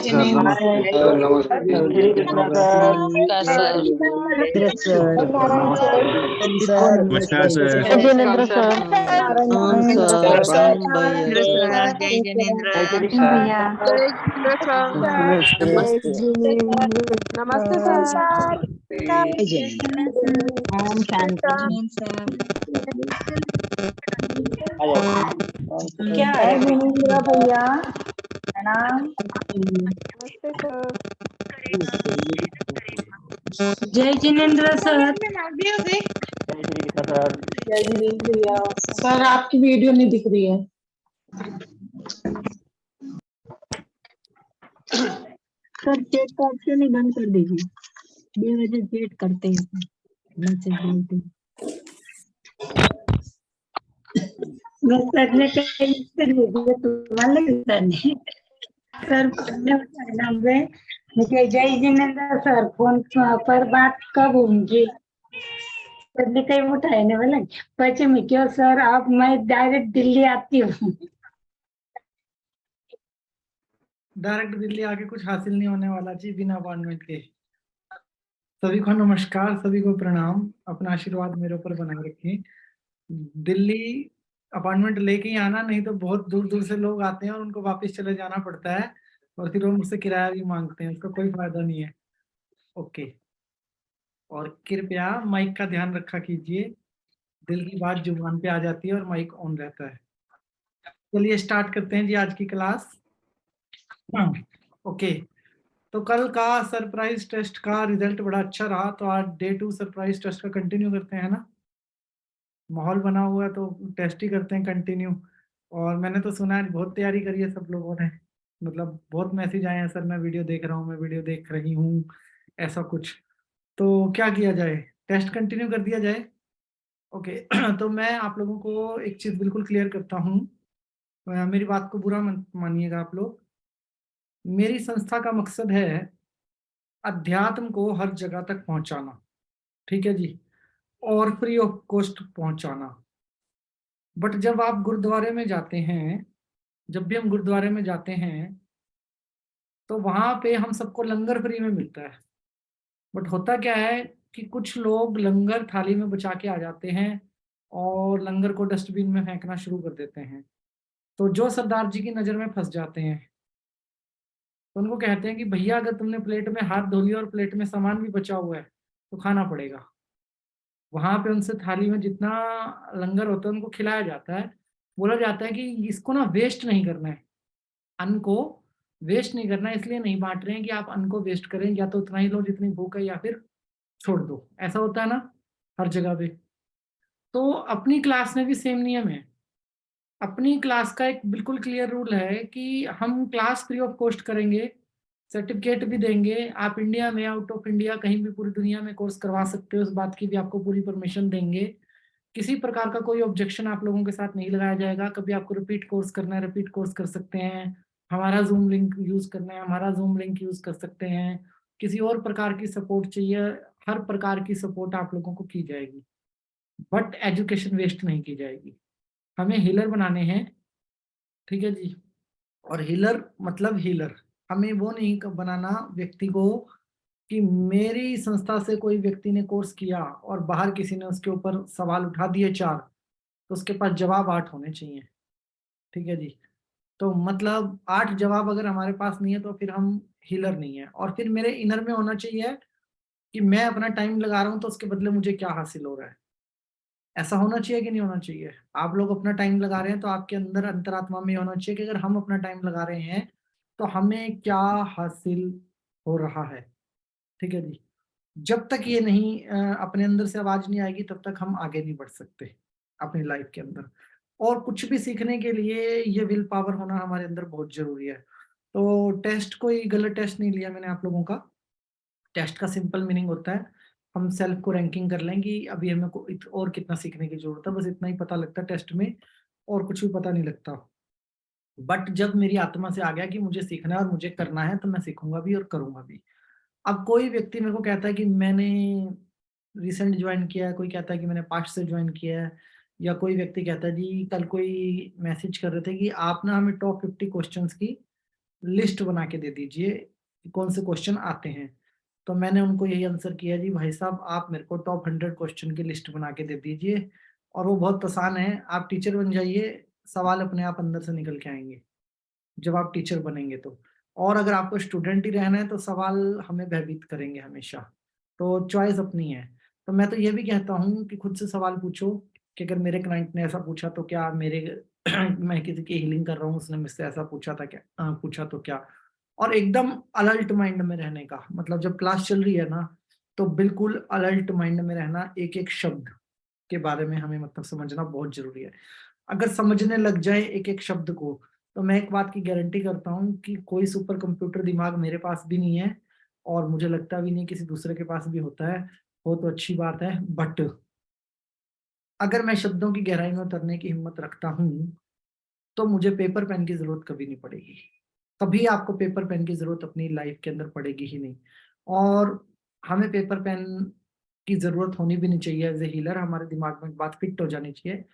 Jinendra sir. नमस्कार sir. जय Jinendra sir. नमस्कार सर। जय जिनेंद्र भैया नमस्ते सर। ओम शांति। क्या जय जिनेंद्र भैया, प्रणाम। नमस्ते सर। जय जिनेंद्र सर। जय जिनेंद्र भैया। सर आपकी वीडियो नहीं दिख रही है। सर चेट का ऑप्शन ही बंद कर दीजिए, बेवजह चेट करते हैं, मैसेज डालते हैं। सर ने कहीं तुम्हारे सर ने सर नाम है मुझे जय जिनेंद्र सर फोन पर बात कब होंगी? सर ने कहीं उठाया नहीं बोला पचे में क्यों सर अब मैं डायरेक्ट दिल्ली आती हूँ। डायरेक्ट दिल्ली आके कुछ हासिल नहीं होने वाला जी बिना अपॉइंटमेंट के। सभी को नमस्कार, सभी को प्रणाम। अपना आशीर्वाद मेरे ऊपर बनाए रखें। दिल्ली अपॉइंटमेंट लेके ही आना, नहीं तो बहुत दूर दूर से लोग आते हैं और उनको वापस चले जाना पड़ता है और फिर वो मुझसे किराया भी मांगते हैं, उसका कोई फायदा नहीं है। ओके, और कृपया माइक का ध्यान रखा कीजिए, दिल की बात जुबान पे आ जाती है और माइक ऑन रहता है। चलिए स्टार्ट करते हैं जी आज की क्लास। ओके, तो कल का सरप्राइज टेस्ट का रिजल्ट बड़ा अच्छा रहा, तो आज डे 2 सरप्राइज टेस्ट का कंटिन्यू करते हैं ना। माहौल बना हुआ है तो टेस्ट ही करते हैं कंटिन्यू। और मैंने तो सुना है बहुत तैयारी करी है सब लोगों ने, मतलब बहुत मैसेज आए हैं, सर मैं वीडियो देख रहा हूँ, मैं वीडियो देख रही हूँ, ऐसा कुछ। तो क्या किया जाए, टेस्ट कंटिन्यू कर दिया जाए? ओके तो मैं आप लोगों को एक चीज बिल्कुल क्लियर करता हूँ, मेरी बात को बुरा मत मानिएगा आप लोग। मेरी संस्था का मकसद है अध्यात्म को हर जगह तक पहुंचाना, ठीक है जी, और फ्री ऑफ कॉस्ट पहुंचाना। बट जब आप गुरुद्वारे में जाते हैं, जब भी हम गुरुद्वारे में जाते हैं तो वहां पे हम सबको लंगर फ्री में मिलता है। बट होता क्या है कि कुछ लोग लंगर थाली में बचा के आ जाते हैं और लंगर को डस्टबिन में फेंकना शुरू कर देते हैं। तो जो सरदार जी की नजर में फंस जाते हैं तो उनको कहते हैं कि भैया अगर तुमने प्लेट में हाथ धो लिया और प्लेट में सामान भी बचा हुआ है तो खाना पड़ेगा। वहां पे उनसे थाली में जितना लंगर होता है उनको खिलाया जाता है। बोला जाता है कि इसको ना वेस्ट नहीं करना है, अन्न को वेस्ट नहीं करना है, इसलिए नहीं बांट रहे हैं कि आप अन्न को वेस्ट करें, या तो उतना ही लो जितनी भूख है या फिर छोड़ दो। ऐसा होता है ना हर जगह पे। तो अपनी क्लास में भी सेम नियम है। अपनी क्लास का एक बिल्कुल क्लियर रूल है कि हम क्लास फ्री ऑफ कॉस्ट करेंगे, सर्टिफिकेट भी देंगे। आप इंडिया में, आउट ऑफ इंडिया, कहीं भी पूरी दुनिया में कोर्स करवा सकते हो, उस बात की भी आपको पूरी परमिशन देंगे। किसी प्रकार का कोई ऑब्जेक्शन आप लोगों के साथ नहीं लगाया जाएगा। कभी आपको रिपीट कोर्स करना है, रिपीट कोर्स कर सकते हैं। हमारा जूम लिंक यूज करना है, हमारा जूम लिंक यूज कर सकते हैं। किसी और प्रकार की सपोर्ट चाहिए, हर प्रकार की सपोर्ट आप लोगों को की जाएगी, बट एजुकेशन वेस्ट नहीं की जाएगी। हमें हीलर बनाने हैं, ठीक है जी। और हीलर मतलब हीलर, हमें वो नहीं बनाना व्यक्ति को कि मेरी संस्था से कोई व्यक्ति ने कोर्स किया और बाहर किसी ने उसके ऊपर सवाल उठा दिए 4, तो उसके पास जवाब 8 होने चाहिए, ठीक है जी। तो मतलब 8 जवाब अगर हमारे पास नहीं है तो फिर हम हीलर नहीं है। और फिर मेरे इनर में होना चाहिए कि मैं अपना टाइम लगा रहा हूँ तो उसके बदले मुझे क्या हासिल हो रहा है। ऐसा होना चाहिए कि नहीं होना चाहिए? आप लोग अपना टाइम लगा रहे हैं तो आपके अंदर अंतरात्मा में होना चाहिए कि अगर हम अपना टाइम लगा रहे हैं तो हमें क्या हासिल हो रहा है, ठीक है जी। जब तक ये नहीं अपने अंदर से आवाज नहीं आएगी तब तक हम आगे नहीं बढ़ सकते अपनी लाइफ के अंदर। और कुछ भी सीखने के लिए ये विल पावर होना हमारे अंदर बहुत जरूरी है। तो टेस्ट कोई गलत टेस्ट नहीं लिया मैंने आप लोगों का। टेस्ट का सिंपल मीनिंग होता है हम सेल्फ को रैंकिंग कर लें कि अभी हमें को और कितना सीखने की जरूरत है, बस इतना ही पता लगता है टेस्ट में, और कुछ भी पता नहीं लगता। बट जब मेरी आत्मा से आ गया कि मुझे सीखना है और मुझे करना है तो मैं सीखूंगा भी और करूंगा भी। अब कोई व्यक्ति मेरे को कहता है कि मैंने रिसेंट ज्वाइन किया है, कोई कहता है कि मैंने पास्ट से ज्वाइन किया है, या कोई व्यक्ति कहता है जी, कल कोई मैसेज कर रहे थे कि आप ना हमें टॉप 50 क्वेश्चंस की लिस्ट बना के दे दीजिए कि कौन से क्वेश्चन आते हैं। तो मैंने उनको यही आंसर किया, जी भाई साहब आप मेरे को टॉप 100 क्वेश्चन की लिस्ट बना के दे दीजिए, और वो बहुत आसान है। आप टीचर बन जाइए, सवाल अपने आप अंदर से निकल के आएंगे जब आप टीचर बनेंगे तो। और अगर आपको स्टूडेंट ही रहना है तो सवाल हमें भयभीत करेंगे हमेशा, तो चॉइस अपनी है। तो मैं तो ये भी कहता हूँ कि खुद से सवाल पूछो कि अगर मेरे क्लाइंट ने ऐसा पूछा तो क्या, मेरे मैं किसी की हीलिंग कर रहा हूँ, उसने मुझसे ऐसा पूछा था क्या, पूछा तो क्या। और एकदम अलर्ट माइंड में रहने का मतलब, जब क्लास चल रही है ना तो बिल्कुल अलर्ट माइंड में रहना, एक एक शब्द के बारे में हमें मतलब समझना बहुत जरूरी है। अगर समझने लग जाए एक एक शब्द को, तो मैं एक बात की गारंटी करता हूँ कि कोई सुपर कंप्यूटर दिमाग मेरे पास भी नहीं है, और मुझे लगता भी नहीं किसी दूसरे के पास भी होता है। वो तो अच्छी बात है, बट अगर मैं शब्दों की गहराई में उतरने की हिम्मत रखता हूँ तो मुझे पेपर पेन की जरूरत कभी नहीं पड़ेगी। कभी आपको पेपर पेन की जरूरत अपनी लाइफ के अंदर पड़ेगी ही नहीं। और हमें पेपर पेन की जरूरत होनी भी नहीं चाहिए एज ए हीलर। हमारे दिमाग में एक बात फिट हो जानी चाहिए,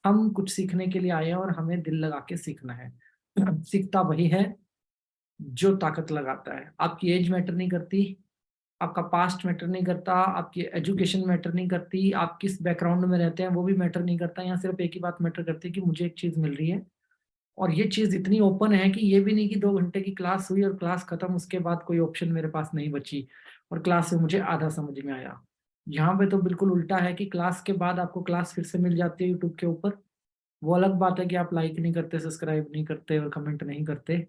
हम कुछ सीखने के लिए आए हैं और हमें दिल लगा के सीखना है। सीखता वही है जो ताकत लगाता है। आपकी एज मैटर नहीं करती, आपका पास्ट मैटर नहीं करता, आपकी एजुकेशन मैटर नहीं करती, आप किस बैकग्राउंड में रहते हैं वो भी मैटर नहीं करता। यहाँ सिर्फ एक ही बात मैटर करती है कि मुझे एक चीज मिल रही है, और ये चीज इतनी ओपन है कि ये भी नहीं कि 2 घंटे की क्लास हुई और क्लास खत्म, उसके बाद कोई ऑप्शन मेरे पास नहीं बची और क्लास से मुझे आधा समझ में आया। यहाँ पे तो बिल्कुल उल्टा है कि क्लास के बाद आपको क्लास फिर से मिल जाती है यूट्यूब के ऊपर। वो अलग बात है कि आप लाइक नहीं करते, सब्सक्राइब नहीं करते और कमेंट नहीं करते,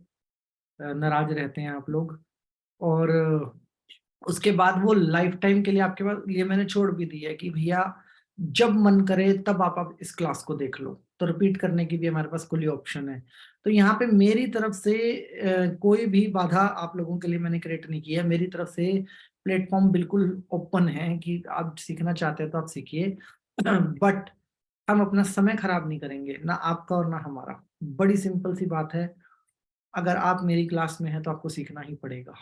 नाराज रहते हैं आप लोग। और उसके बाद वो लाइफ टाइम के लिए आपके पास, ये मैंने छोड़ भी दी है कि भैया जब मन करे तब आप इस क्लास को देख लो, तो रिपीट करने की भी हमारे पास खुली ऑप्शन है। तो यहाँ पे मेरी तरफ से कोई भी बाधा आप लोगों के लिए मैंने क्रिएट नहीं की है। मेरी तरफ से प्लेटफॉर्म बिल्कुल ओपन है कि आप सीखना चाहते हैं तो आप सीखिए, बट हम अपना समय खराब नहीं करेंगे, ना आपका और ना हमारा। बड़ी सिंपल सी बात है, अगर आप मेरी क्लास में हैं तो आपको सीखना ही पड़ेगा।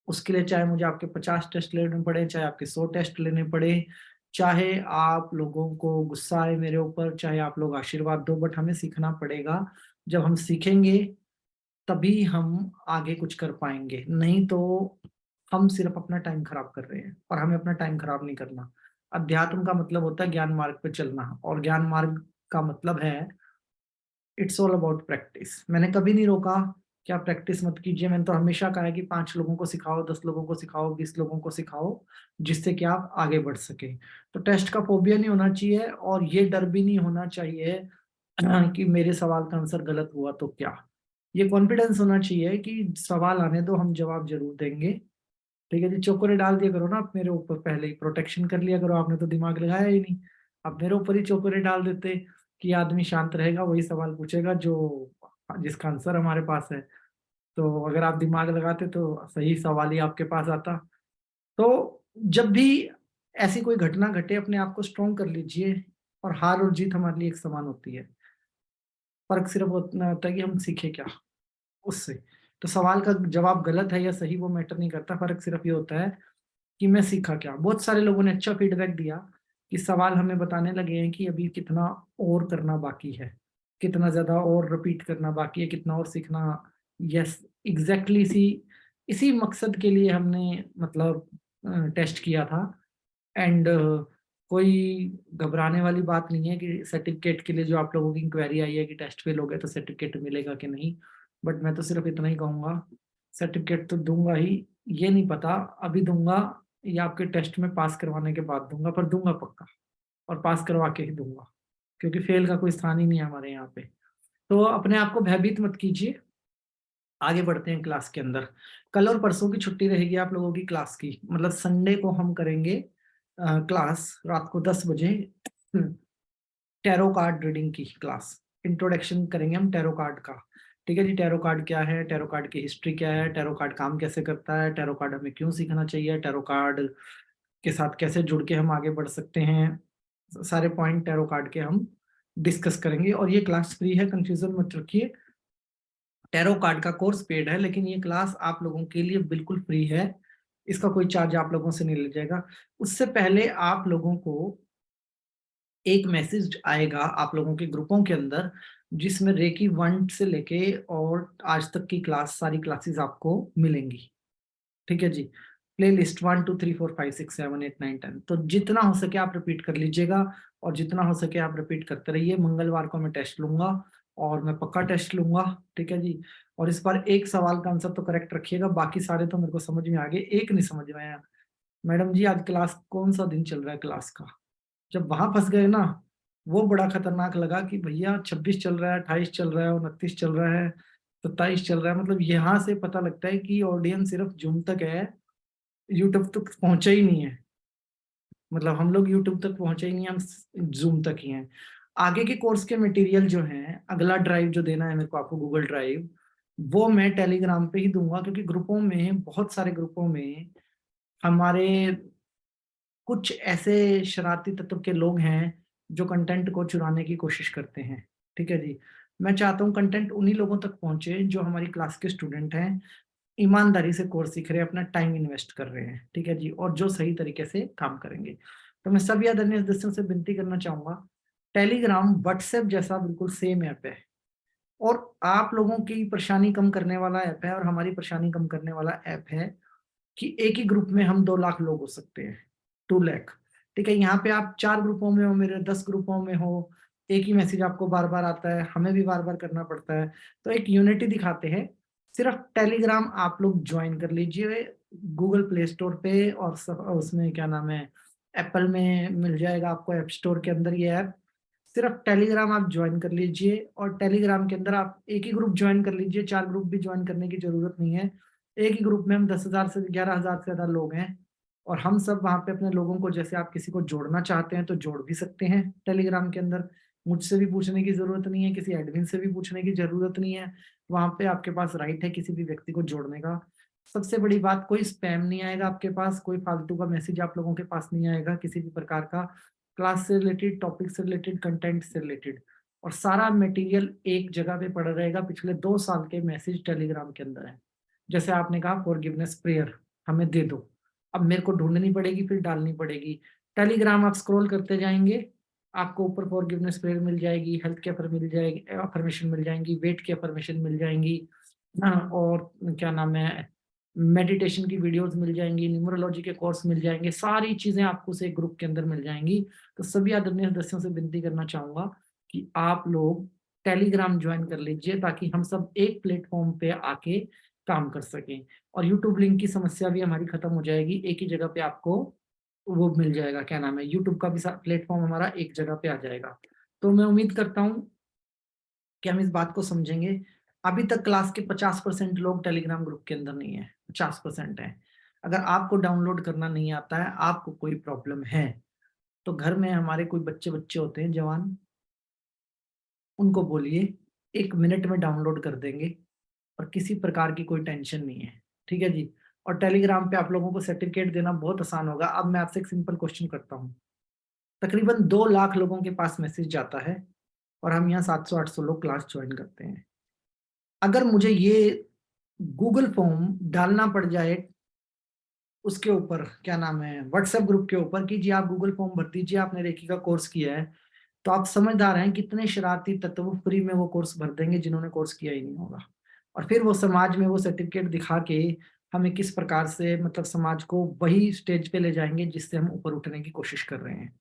उसके लिए चाहे मुझे आपके 50 टेस्ट लेने पड़े, चाहे आपके 100 टेस्ट लेने पड़े, चाहे आप लोगों को गुस्सा आए मेरे ऊपर, चाहे आप लोग आशीर्वाद दो, बट हमें सीखना पड़ेगा। जब हम सीखेंगे तभी हम आगे कुछ कर पाएंगे, नहीं तो हम सिर्फ अपना टाइम खराब कर रहे हैं, और हमें अपना टाइम खराब नहीं करना। अध्यात्म का मतलब होता है ज्ञान मार्ग पे चलना, और ज्ञान मार्ग का मतलब है इट्स ऑल अबाउट प्रैक्टिस। मैंने कभी नहीं रोका कि आप प्रैक्टिस मत कीजिए। मैंने तो हमेशा कहा है कि 5 लोगों को सिखाओ, 10 लोगों को सिखाओ, 20 लोगों को सिखाओ, जिससे कि आप आगे बढ़ सके। तो टेस्ट का फोबिया नहीं होना चाहिए, और ये डर भी नहीं होना चाहिए कि मेरे सवाल का आंसर गलत हुआ तो क्या। ये कॉन्फिडेंस होना चाहिए कि सवाल आने दो, हम जवाब जरूर देंगे। ठीक है जी, चोकोरे डाल दिया करो ना आप मेरे ऊपर, पहले ही प्रोटेक्शन कर लिया करो, आपने तो दिमाग लगाया ही नहीं। आप मेरे ऊपर ही चोकोरे डाल देते कि आदमी शांत रहेगा, वही सवाल पूछेगा जो जिसका आंसर हमारे पास है। तो अगर आप दिमाग लगाते तो सही सवाल ही आपके पास आता। तो जब भी ऐसी कोई घटना घटे, अपने आप को स्ट्रॉन्ग कर लीजिए, और हार और जीत हमारे लिए एक समान होती है। फर्क सिर्फ उतना होता है कि हम सीखे क्या उससे। तो सवाल का जवाब गलत है या सही वो मैटर नहीं करता, फर्क सिर्फ ये होता है कि मैं सीखा क्या। बहुत सारे लोगों ने अच्छा फीडबैक दिया कि सवाल हमें बताने लगे हैं कि अभी कितना और करना बाकी है, कितना ज्यादा और रिपीट करना बाकी है, कितना और सीखना। यस, एग्जैक्टली इसी मकसद के लिए हमने मतलब टेस्ट किया था। एंड कोई घबराने वाली बात नहीं है कि सर्टिफिकेट के लिए जो आप लोगों की इंक्वायरी आई है कि टेस्ट फेल हो गए तो सर्टिफिकेट मिलेगा कि नहीं। बट मैं तो सिर्फ इतना ही कहूंगा, सर्टिफिकेट तो दूंगा ही, ये नहीं पता अभी दूंगा या आपके टेस्ट में पास करवाने के बाद दूंगा, पर दूंगा पक्का, और पास करवा के ही दूंगा, क्योंकि फेल का कोई स्थान ही नहीं है हमारे यहाँ पे। तो अपने आप को भयभीत मत कीजिए, आगे बढ़ते हैं क्लास के अंदर। कल और परसों की छुट्टी रहेगी आप लोगों की क्लास की, मतलब संडे को हम करेंगे क्लास रात को 10 बजे, टैरो कार्ड रीडिंग की क्लास। इंट्रोडक्शन करेंगे हम टैरो कार्ड का। ठीक है जी, टैरो कार्ड क्या है, टैरो कार्ड की हिस्ट्री क्या है, टैरो कार्ड काम कैसे करता है, टैरो कार्ड हमें क्यों सीखना चाहिए, टैरो कार्ड के साथ कैसे जुड़ के हम आगे बढ़ सकते हैं, सारे पॉइंट टैरो कार्ड के हम डिस्कस करेंगे। और ये क्लास फ्री है, कंफ्यूजन मत रखिए। टैरो कार्ड का कोर्स पेड है, लेकिन ये क्लास आप लोगों के लिए बिल्कुल फ्री है, इसका कोई चार्ज आप लोगों से नहीं लिया जाएगा। उससे पहले आप लोगों को एक मैसेज आएगा आप लोगों के ग्रुपों के अंदर, जिसमें रेकी 1 से लेके और आज तक की सारी क्लासेस आपको मिलेंगी। ठीक है जी। प्ले लिस्ट 1 2 3 4 5 6 7 8 9 10, तो जितना हो सके आप रिपीट कर लीजिएगा और जितना हो सके आप रिपीट करते रहिए। मंगलवार को मैं टेस्ट लूंगा और मैं पक्का टेस्ट लूंगा। ठीक है जी। और इस बार एक सवाल का आंसर तो करेक्ट रखिएगा, बाकी सारे तो मेरे को समझ में आ गए, एक नहीं समझ में आया। मैडम जी आज क्लास कौन सा दिन चल रहा है क्लास का? जब वहां फंस गए ना, वो बड़ा खतरनाक लगा कि भैया 26 चल रहा है, 28 चल रहा है, 29 चल रहा है, 27 चल रहा है। मतलब यहाँ से पता लगता है कि ऑडियंस सिर्फ जूम तक है, यूट्यूब तक पहुंचा ही नहीं है। मतलब हम लोग यूट्यूब तक पहुंचे ही नहीं, हम जूम तक ही हैं। आगे के कोर्स के मटेरियल जो हैं, अगला ड्राइव जो देना है मेरे को आपको, गूगल ड्राइव, वो मैं टेलीग्राम पे ही दूंगा, क्योंकि ग्रुपों में, बहुत सारे ग्रुपों में हमारे कुछ ऐसे शरारती तत्व के लोग हैं जो कंटेंट को चुराने की कोशिश करते हैं। ठीक है जी। मैं चाहता हूँ कंटेंट उन्हीं लोगों तक पहुंचे जो हमारी क्लास के स्टूडेंट हैं, ईमानदारी से कोर्स सीख रहे हैं, अपना टाइम इन्वेस्ट कर रहे हैं। ठीक है जी। और जो सही तरीके से काम करेंगे। तो मैं सभी आदरणीय सदस्यों से विनती करना चाहूंगा, टेलीग्राम व्हाट्सएप जैसा बिल्कुल सेम ऐप है, और आप लोगों की परेशानी कम करने वाला ऐप है, और हमारी परेशानी कम करने वाला ऐप है कि एक ही ग्रुप में हम 2 लाख लोग हो सकते हैं, 2 लाख। ठीक है। यहाँ पे आप 4 ग्रुपों में हो, मेरे 10 ग्रुपों में हो, एक ही मैसेज आपको बार बार आता है, हमें भी बार बार करना पड़ता है। तो एक यूनिटी दिखाते हैं। सिर्फ टेलीग्राम आप लोग ज्वाइन कर लीजिए गूगल प्ले स्टोर पे, और उसमें क्या नाम है, एप्पल में मिल जाएगा आपको ऐप स्टोर के अंदर ये ऐप। सिर्फ टेलीग्राम आप ज्वाइन कर लीजिए, और टेलीग्राम के अंदर आप एक ही ग्रुप ज्वाइन कर लीजिए, 4 ग्रुप भी ज्वाइन करने की जरूरत नहीं है। एक ही ग्रुप में हम 10,000 से 11,000 से ज्यादा लोग हैं, और हम सब वहां पे अपने लोगों को, जैसे आप किसी को जोड़ना चाहते हैं तो जोड़ भी सकते हैं टेलीग्राम के अंदर। मुझसे भी पूछने की जरूरत नहीं है, किसी एडमिन से भी पूछने की जरूरत नहीं है। वहां पे आपके पास राइट है किसी भी व्यक्ति को जोड़ने का। सबसे बड़ी बात, कोई स्पैम नहीं आएगा आपके पास, कोई फालतू का मैसेज आप लोगों के पास नहीं आएगा किसी भी प्रकार का, क्लास से रिलेटेड, टॉपिक से रिलेटेड, कंटेंट से रिलेटेड। और सारा मटेरियल एक जगह पे पड़ा रहेगा। पिछले 2 साल के मैसेज टेलीग्राम के अंदर है। जैसे आपने कहा फॉरगिवनेस प्रेयर हमें दे दो, अब मेरे को ढूंढनी पड़ेगी, फिर डालनी पड़ेगी। टेलीग्राम आप स्क्रॉल करते जाएंगे, आपको ऊपर फॉरगिवनेस प्रेयर मिल जाएगी, हेल्थ की मिल जाएगी, अफर्मेशन मिल जाएंगी, वेट की अफर्मेशन मिल जाएंगी, और क्या नाम है, मेडिटेशन की वीडियोस मिल जाएंगी, न्यूमरोलॉजी के कोर्स मिल जाएंगे, सारी चीजें आपको उस एक ग्रुप के अंदर मिल जाएंगी। तो सभी आदरणीय सदस्यों से विनती करना चाहूंगा कि आप लोग टेलीग्राम ज्वाइन कर लीजिए, ताकि हम सब एक प्लेटफॉर्म पे आके काम कर सकें। और यूट्यूब लिंक की समस्या भी हमारी खत्म हो जाएगी, एक ही जगह पे आपको वो मिल जाएगा, क्या नाम है, यूट्यूब का भी प्लेटफॉर्म हमारा एक जगह पे आ जाएगा। तो मैं उम्मीद करता हूँ कि हम इस बात को समझेंगे। अभी तक क्लास के 50% लोग टेलीग्राम ग्रुप के अंदर नहीं है, 50% है। अगर आपको डाउनलोड करना नहीं आता है, आपको कोई प्रॉब्लम है, तो घर में हमारे कोई बच्चे होते हैं जवान, उनको बोलिए 1 मिनट में डाउनलोड कर देंगे, और किसी प्रकार की कोई टेंशन नहीं है। ठीक है जी। और टेलीग्राम पे आप लोगों को सर्टिफिकेट देना बहुत आसान होगा। अब मैं आपसे एक सिंपल क्वेश्चन करता हूँ। तकरीबन 2 लाख लोगों के पास मैसेज जाता है, और हम यहाँ 700-800 लोग क्लास ज्वाइन करते हैं। अगर मुझे ये गूगल फॉर्म डालना पड़ जाए उसके ऊपर, क्या नाम है, व्हाट्सएप ग्रुप के ऊपर, कि जी आप गूगल फॉर्म भर दीजिए, आपने रेकी का कोर्स किया है, तो आप समझदार हैं कितने शरारती तत्व फ्री में वो कोर्स भर देंगे जिन्होंने कोर्स किया ही नहीं होगा। और फिर वो समाज में वो सर्टिफिकेट दिखा के हमें किस प्रकार से, मतलब समाज को वही स्टेज पे ले जाएंगे जिससे हम ऊपर उठने की कोशिश कर रहे हैं।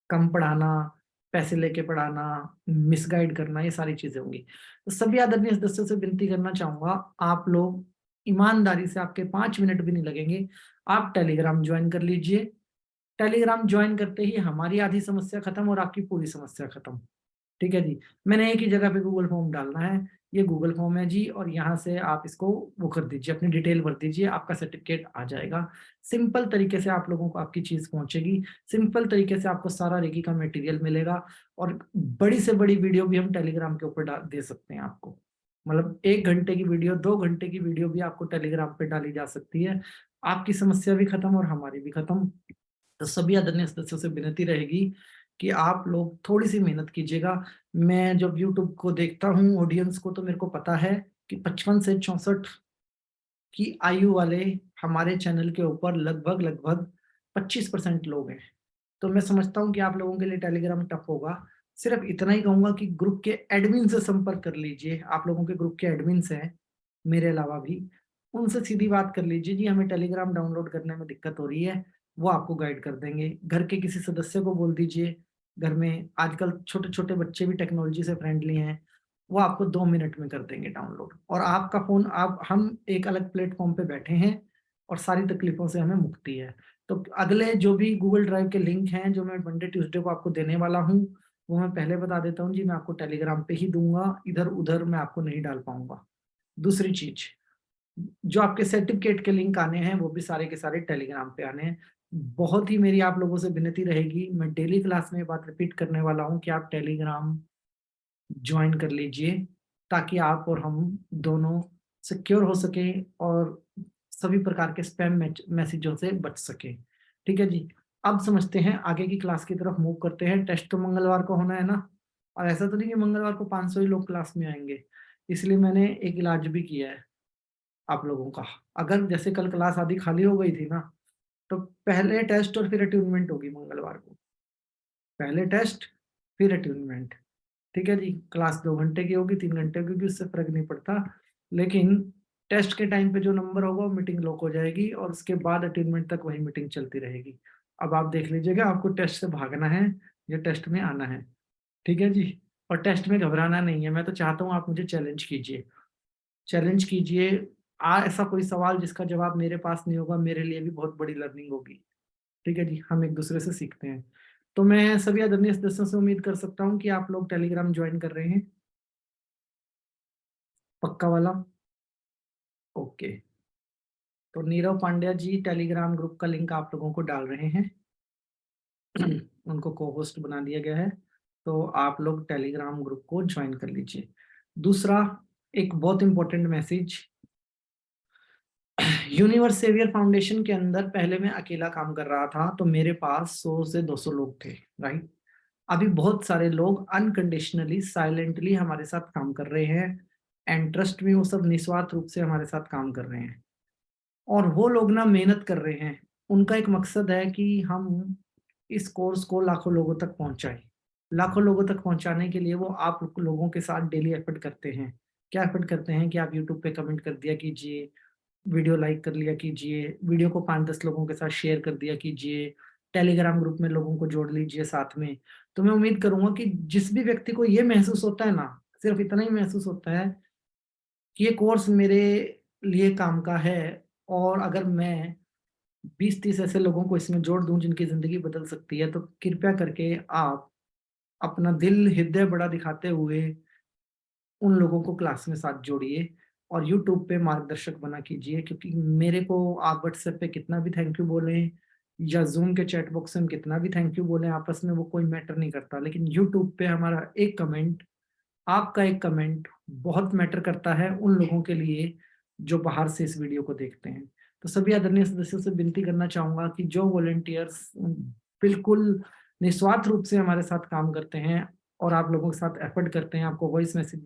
कम पढ़ाना, पैसे लेके पढ़ाना, मिसगाइड करना, ये सारी चीजें होंगी। तो सभी आदरणीय सदस्यों से विनती करना चाहूंगा, आप लोग ईमानदारी से, आपके 5 मिनट भी नहीं लगेंगे, आप टेलीग्राम ज्वाइन कर लीजिए। टेलीग्राम ज्वाइन करते ही हमारी आधी समस्या खत्म और आपकी पूरी समस्या खत्म। ठीक है जी। मैंने एक ही जगह पे गूगल फॉर्म डालना है, ये गूगल फॉर्म है जी, और यहाँ से आप इसको वो कर दीजिए, अपनी डिटेल भर दीजिए, आपका सर्टिफिकेट आ जाएगा। सिंपल तरीके से आप लोगों को आपकी चीज पहुंचेगी, सिंपल तरीके से आपको सारा रेकी का मटेरियल मिलेगा, और बड़ी से बड़ी वीडियो भी हम टेलीग्राम के ऊपर दे सकते हैं आपको। मतलब 1 घंटे की वीडियो, 2 घंटे की वीडियो भी आपको टेलीग्राम पे डाली जा सकती है। आपकी समस्या भी खत्म और हमारी भी खत्म। तो सभी आदरणीय सदस्यों से विनती रहेगी कि आप लोग थोड़ी सी मेहनत कीजिएगा। मैं जब यूट्यूब को देखता हूँ ऑडियंस को, तो मेरे को पता है कि 55 से 64 की आयु वाले हमारे चैनल के ऊपर लगभग 25% लोग हैं। तो मैं समझता हूँ कि आप लोगों के लिए टेलीग्राम टफ होगा। सिर्फ इतना ही कहूंगा कि ग्रुप के एडमिन से संपर्क कर लीजिए। आप लोगों के ग्रुप के एडमिन्स हैं मेरे अलावा भी, उनसे सीधी बात कर लीजिए, जी हमें टेलीग्राम डाउनलोड करने में दिक्कत हो रही है, वो आपको गाइड कर देंगे। घर के किसी सदस्य को बोल दीजिए, घर में आजकल छोटे छोटे बच्चे भी टेक्नोलॉजी से फ्रेंडली हैं, वो आपको 2 मिनट में कर देंगे डाउनलोड। और आपका फोन, आप हम एक अलग प्लेटफॉर्म पे बैठे हैं और सारी तकलीफों से हमें मुक्ति है। तो अगले जो भी गूगल ड्राइव के लिंक हैं जो मैं मंडे ट्यूसडे को आपको देने वाला हूँ, वो मैं पहले बता देता हूँ जी, मैं आपको टेलीग्राम पे ही दूंगा, इधर उधर मैं आपको नहीं डाल पाऊंगा। दूसरी चीज, जो आपके सर्टिफिकेट के लिंक आने हैं वो भी सारे के सारे टेलीग्राम पे आने हैं। बहुत ही मेरी आप लोगों से विनती रहेगी, मैं डेली क्लास में ये बात रिपीट करने वाला हूँ कि आप टेलीग्राम ज्वाइन कर लीजिए, ताकि आप और हम दोनों सिक्योर हो सके और सभी प्रकार के स्पैम मैसेजों से बच सके। ठीक है जी, अब समझते हैं, आगे की क्लास की तरफ मूव करते हैं। टेस्ट तो मंगलवार को होना है ना, और ऐसा तो नहीं कि मंगलवार को 500 ही लोग क्लास में आएंगे, इसलिए मैंने एक इलाज भी किया है आप लोगों का। अगर जैसे कल क्लास आधी खाली हो गई थी ना, तो पहले टेस्ट और फिर अट्यूनमेंट होगी मंगलवार को, पहले टेस्ट फिर अट्यूनमेंट। ठीक है जी, क्लास 2 घंटे की होगी, 3 घंटे की होगी, उससे फर्क नहीं पड़ता, लेकिन टेस्ट के टाइम पे जो नंबर होगा वो मीटिंग लॉक हो जाएगी और उसके बाद अटेनमेंट तक वही मीटिंग चलती रहेगी। अब आप देख लीजिएगा, आपको टेस्ट से भागना है या टेस्ट में आना है। ठीक है जी, और टेस्ट में घबराना नहीं है। मैं तो चाहता हूँ आप मुझे चैलेंज कीजिए, चैलेंज कीजिए। ऐसा कोई सवाल जिसका जवाब मेरे पास नहीं होगा, मेरे लिए भी बहुत बड़ी लर्निंग होगी। ठीक है जी, हम एक दूसरे से सीखते हैं। तो मैं सभी आदरणीय सदस्यों से उम्मीद कर सकता हूँ कि आप लोग टेलीग्राम ज्वाइन कर रहे हैं, पक्का वाला? ओके, तो नीरव पांड्या जी टेलीग्राम ग्रुप का लिंक आप लोगों को डाल रहे हैं उनको को होस्ट बना दिया गया है, तो आप लोग टेलीग्राम ग्रुप को ज्वाइन कर लीजिए। दूसरा, एक बहुत important message, universe saviour foundation के अंदर पहले मैं अकेला काम कर रहा था, तो मेरे पास 100 से 200 लोग थे, राइट। अभी बहुत सारे लोग अनकंडीशनली साइलेंटली हमारे साथ काम कर रहे हैं, एंड ट्रस्ट में वो सब निस्वार्थ रूप से हमारे साथ काम कर रहे हैं। और वो लोग ना मेहनत कर रहे हैं, उनका एक मकसद है कि हम इस कोर्स को लाखों लोगों तक पहुंचाएं। लाखों लोगों तक पहुंचाने के लिए वो आप लोगों के साथ डेली एफर्ट करते हैं। क्या एफर्ट करते हैं कि आप यूट्यूब पे कमेंट कर दिया कीजिए, वीडियो लाइक कर लिया कीजिए, वीडियो को 5-10 लोगों के साथ शेयर कर दिया कीजिए, टेलीग्राम ग्रुप में लोगों को जोड़ लीजिए साथ में। तो मैं उम्मीद करूंगा कि जिस भी व्यक्ति को ये महसूस होता है ना, सिर्फ इतना ही महसूस होता है कि ये कोर्स मेरे लिए काम का है, और अगर मैं 20-30 ऐसे लोगों को इसमें जोड़ दूं जिनकी जिंदगी बदल सकती है, तो कृपया करके आप अपना दिल हृदय बड़ा दिखाते हुए उन लोगों को क्लास में साथ जोड़िए और यूट्यूब पे मार्गदर्शक बना कीजिए। क्योंकि मेरे को आप व्हाट्सएप पे कितना भी थैंक यू बोलें या जूम के चैट बॉक्स में हम कितना भी थैंक यू बोलें, आपस में वो कोई मैटर नहीं करता, लेकिन यूट्यूब पे हमारा एक कमेंट, आपका एक कमेंट बहुत मैटर करता है उन लोगों के लिए जो बाहर से इस वीडियो को देखते हैं। तो सभी आदरणीय सदस्यों से विनती करना चाहूंगा कि जो वॉलंटियर्स बिल्कुल निस्वार्थ रूप से हमारे साथ काम करते हैं और आप लोगों के साथ एफर्ट करते हैं, आपको वॉइस मैसेज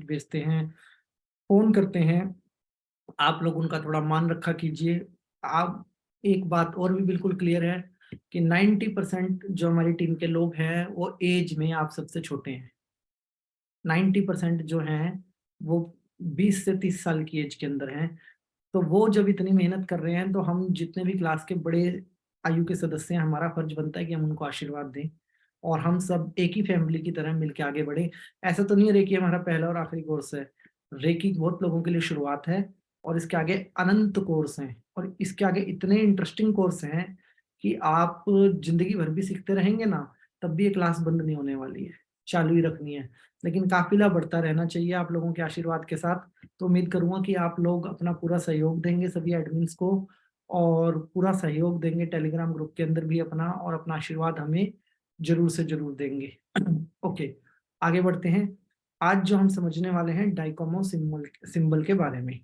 भेजते हैं, फोन करते हैं, आप लोग उनका थोड़ा मान रखा कीजिए। आप, एक बात और भी बिल्कुल क्लियर है कि 90% जो हमारी टीम के लोग हैं वो एज में आप सबसे छोटे हैं। 90% जो हैं वो 20 से 30 साल की एज के अंदर हैं। तो वो जब इतनी मेहनत कर रहे हैं, तो हम जितने भी क्लास के बड़े आयु के सदस्य हैं, हमारा फर्ज बनता है कि हम उनको आशीर्वाद दें और हम सब एक ही फैमिली की तरह मिलकर आगे बढ़े। ऐसा तो नहीं है रेकी हमारा पहला और आखिरी कोर्स है, रेकी बहुत लोगों के लिए शुरुआत है और इसके आगे अनंत कोर्स हैं और इसके आगे इतने इंटरेस्टिंग कोर्स हैं कि आप जिंदगी भर भी सीखते रहेंगे ना, तब भी ये क्लास बंद नहीं होने वाली है, चालू ही रखनी है। लेकिन काफिला बढ़ता रहना चाहिए आप लोगों के आशीर्वाद के साथ। तो उम्मीद करूंगा कि आप लोग अपना पूरा सहयोग देंगे सभी एडमिन्स को, और पूरा सहयोग देंगे टेलीग्राम ग्रुप के अंदर भी अपना, और अपना आशीर्वाद हमें जरूर से जरूर देंगे ओके, आगे बढ़ते हैं। आज जो हम समझने वाले हैं डाइकोमो सिंबल के बारे में,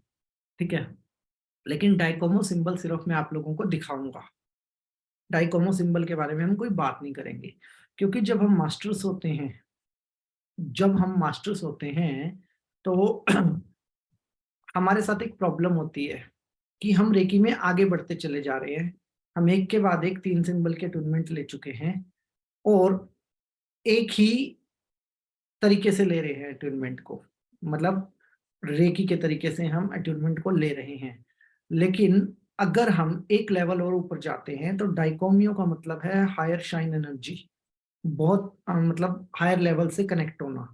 ठीक है। लेकिन डाइकोमो सिंबल सिर्फ मैं आप लोगों को दिखाऊंगा, डाइकोमो सिंबल के बारे में हम कोई बात नहीं करेंगे, क्योंकि जब हम मास्टर्स होते हैं तो हमारे साथ एक प्रॉब्लम होती है कि हम रेकी में आगे बढ़ते चले जा रहे हैं। हम एक के बाद एक 3 सिंबल के टूर्नामेंट ले चुके हैं और एक ही तरीके से ले रहे हैं अट्यूनमेंट को, मतलब रेकी के तरीके से हम अट्यूनमेंट को ले रहे हैं। लेकिन अगर हम एक लेवल और ऊपर जाते हैं तो डाइकोमियो का मतलब है हायर शाइन एनर्जी, बहुत मतलब हायर लेवल से कनेक्ट होना,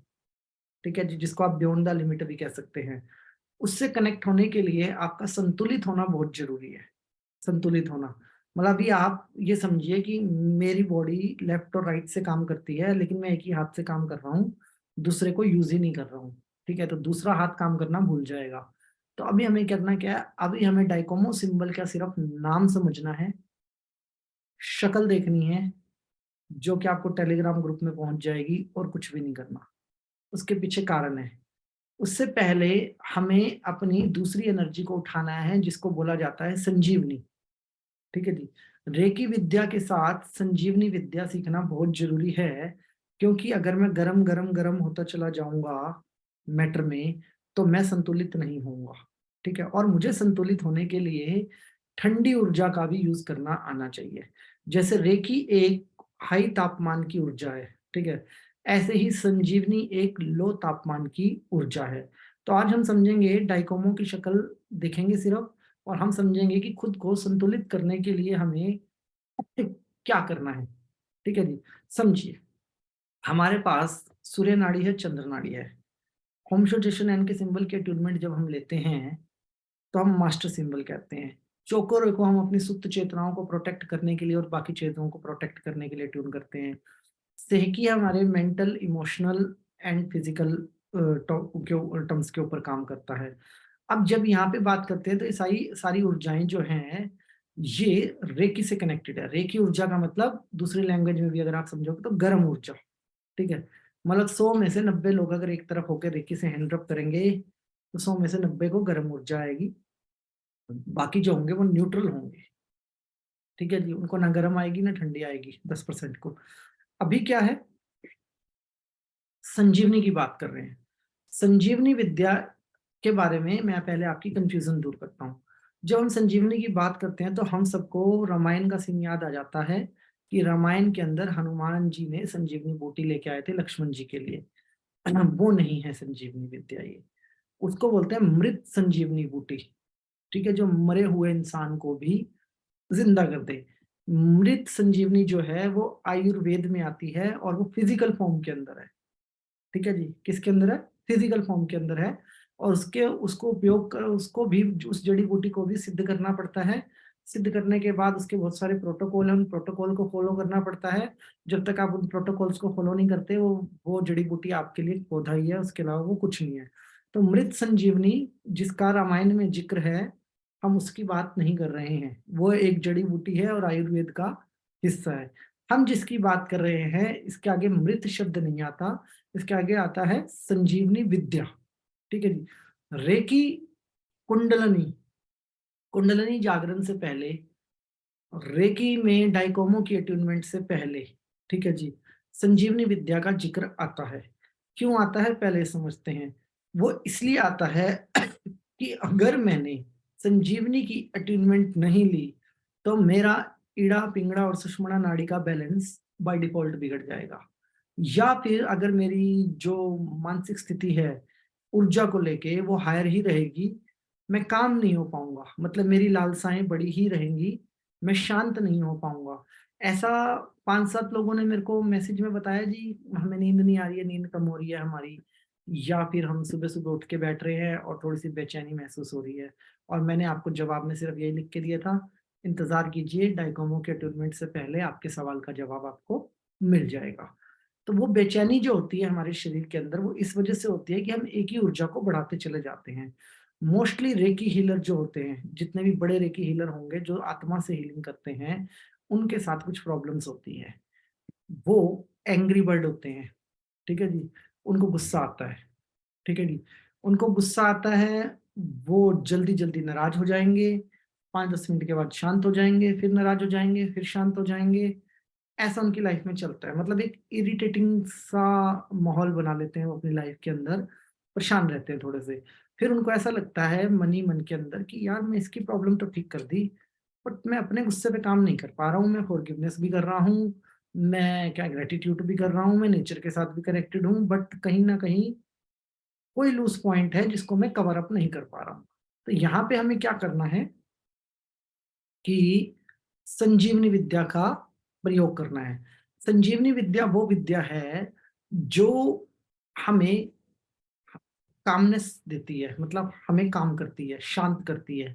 ठीक है जी, जिसको आप बियॉन्ड द लिमिट भी कह सकते हैं। उससे कनेक्ट होने के लिए आपका संतुलित होना बहुत जरूरी है। संतुलित होना मतलब अभी आप ये समझिए कि मेरी बॉडी लेफ्ट और राइट से काम करती है, लेकिन मैं एक ही हाथ से काम कर रहा हूँ, दूसरे को यूज ही नहीं कर रहा हूँ, ठीक है, तो दूसरा हाथ काम करना भूल जाएगा। तो अभी हमें करना क्या है, अभी हमें डाइकोमो सिंबल का सिर्फ नाम समझना है, शक्ल देखनी है, जो कि आपको टेलीग्राम ग्रुप में पहुंच जाएगी, और कुछ भी नहीं करना। उसके पीछे कारण है। उससे पहले हमें अपनी दूसरी एनर्जी को उठाना है, जिसको बोला जाता है संजीवनी, ठीक है जी। रेकी विद्या के साथ संजीवनी विद्या सीखना बहुत जरूरी है, क्योंकि अगर मैं गरम गरम गरम होता चला जाऊंगा मैटर में, तो मैं संतुलित नहीं होऊंगा, ठीक है। और मुझे संतुलित होने के लिए ठंडी ऊर्जा का भी यूज करना आना चाहिए। जैसे रेकी एक हाई तापमान की ऊर्जा है, ठीक है, ऐसे ही संजीवनी एक लो तापमान की ऊर्जा है। तो आज हम समझेंगे डाइकोमो की शक्ल देखेंगे सिर्फ, और हम समझेंगे कि खुद को संतुलित करने के लिए हमें क्या करना है, ठीक है जी। समझिए, हमारे पास सूर्य नाड़ी है, चंद्र नाड़ी है। होम्सोजेशन एन के सिंबल के ट्यूनमेंट जब हम लेते हैं तो हम मास्टर सिंबल कहते हैं। चोकोरे को हम अपनी सुप्त चेतनाओं को प्रोटेक्ट करने के लिए और बाकी चेतनाओं को प्रोटेक्ट करने के लिए ट्यून करते हैं। सेहकी हमारे mental, emotional and physical terms के ऊपर काम करता है। अब जब यहाँ पे बात करते हैं तो ये सारी सारी ऊर्जाएं जो हैं ये रेकी से कनेक्टेड है। रेकी ऊर्जा का मतलब दूसरी लैंग्वेज में भी अगर आप समझोगे तो गर्म ऊर्जा, ठीक है। मतलब 100 में से 90 लोग अगर एक तरफ होकर रेकी से हैंड रब करेंगे तो 100 में से 90 को गर्म ऊर्जा आएगी, बाकी जो होंगे वो न्यूट्रल होंगे, ठीक है जी। उनको ना गर्म आएगी ना ठंडी आएगी 10% को। अभी क्या है, संजीवनी की बात कर रहे हैं। संजीवनी विद्या के बारे में मैं पहले आपकी कंफ्यूजन दूर करता हूँ। जब हम संजीवनी की बात करते हैं तो हम सबको रामायण का सीन याद आ जाता है कि रामायण के अंदर हनुमान जी ने संजीवनी बूटी लेके आए थे लक्ष्मण जी के लिए। वो नहीं है संजीवनी विद्या, ये उसको बोलते हैं मृत संजीवनी बूटी, ठीक है, जो मरे हुए इंसान को भी जिंदा कर दे। मृत संजीवनी जो है वो आयुर्वेद में आती है और वो फिजिकल फॉर्म के अंदर है, ठीक है जी। किसके अंदर है? फिजिकल फॉर्म के अंदर है। और उसके उसको उपयोग कर उसको भी उस जड़ी बूटी को भी सिद्ध करना पड़ता है। सिद्ध करने के बाद उसके बहुत सारे प्रोटोकॉल हैं, उन प्रोटोकॉल को फॉलो करना पड़ता है। जब तक आप उन प्रोटोकॉल्स को फॉलो नहीं करते वो जड़ी बूटी आपके लिए पौधा ही है, उसके अलावा वो कुछ नहीं है। तो मृत संजीवनी जिसका रामायण में जिक्र है, हम उसकी बात नहीं कर रहे हैं। वो एक जड़ी बूटी है और आयुर्वेद का हिस्सा है। हम जिसकी बात कर रहे हैं इसके आगे मृत शब्द नहीं आता, इसके आगे आता है संजीवनी विद्या, ठीक है जी। रेकी कुंडलनी, कुंडलनी जागरण से पहले, रेकी में डाइकोमो की अट्यूनमेंट से पहले, ठीक है जी, संजीवनी विद्या का जिक्र आता है। क्यों आता है पहले समझते हैं। वो इसलिए आता है कि अगर मैंने संजीवनी की अट्यूनमेंट नहीं ली तो मेरा ईड़ा, पिंगड़ा और सुषुम्ना नाड़ी का बैलेंस बाय डिफॉल्ट बिगड़ जाएगा। या फिर अगर मेरी जो मानसिक स्थिति है ऊर्जा को लेके वो हायर ही रहेगी, मैं काम नहीं हो पाऊंगा, मतलब मेरी लालसाएं बड़ी ही रहेंगी, मैं शांत नहीं हो पाऊंगा। ऐसा 5-7 लोगों ने मेरे को मैसेज में बताया, जी हमें नींद नहीं आ रही है, नींद कम हो रही है हमारी, या फिर हम सुबह सुबह उठ के बैठ रहे हैं और थोड़ी सी बेचैनी महसूस हो रही है। और मैंने आपको जवाब में सिर्फ यही लिख के दिया था, इंतजार कीजिए, डाइकोमो के ट्रीटमेंट से पहले आपके सवाल का जवाब आपको मिल जाएगा। तो वो बेचैनी जो होती है हमारे शरीर के अंदर, वो इस वजह से होती है कि हम एक ही ऊर्जा को बढ़ाते चले जाते हैं। मोस्टली रेकी हीलर जो होते हैं, जितने भी बड़े रेकी हीलर होंगे जो आत्मा से हीलिंग करते हैं, उनके साथ कुछ प्रॉब्लम्स होती है। वो एंग्री बर्ड होते हैं, ठीक है जी। उनको गुस्सा आता है, ठीक है जी। उनको गुस्सा आता है, वो जल्दी जल्दी नाराज हो जाएंगे, 5-10 मिनट के बाद शांत हो जाएंगे, फिर नाराज हो जाएंगे, फिर शांत हो जाएंगे। ऐसा उनकी लाइफ में चलता है। मतलब एक इरिटेटिंग सा माहौल बना लेते हैं वो अपनी लाइफ के अंदर, परेशान रहते हैं थोड़े से। फिर उनको ऐसा लगता है मन ही मन के अंदर कि यार मैं इसकी प्रॉब्लम तो ठीक कर दी, बट मैं अपने गुस्से पे काम नहीं कर पा रहा हूँ। मैं फॉरगिवनेस भी कर रहा हूँ, मैं क्या ग्रेटिट्यूड भी कर रहा हूँ, मैं नेचर के साथ भी कनेक्टेड हूँ, बट कहीं ना कहीं कोई लूज पॉइंट है जिसको मैं कवर अप नहीं कर पा रहा हूँ। तो यहाँ पे हमें क्या करना है कि संजीवनी विद्या का प्रयोग करना है। संजीवनी विद्या वो विद्या है जो हमें कामनेस देती है, मतलब हमें काम करती है, शांत करती है।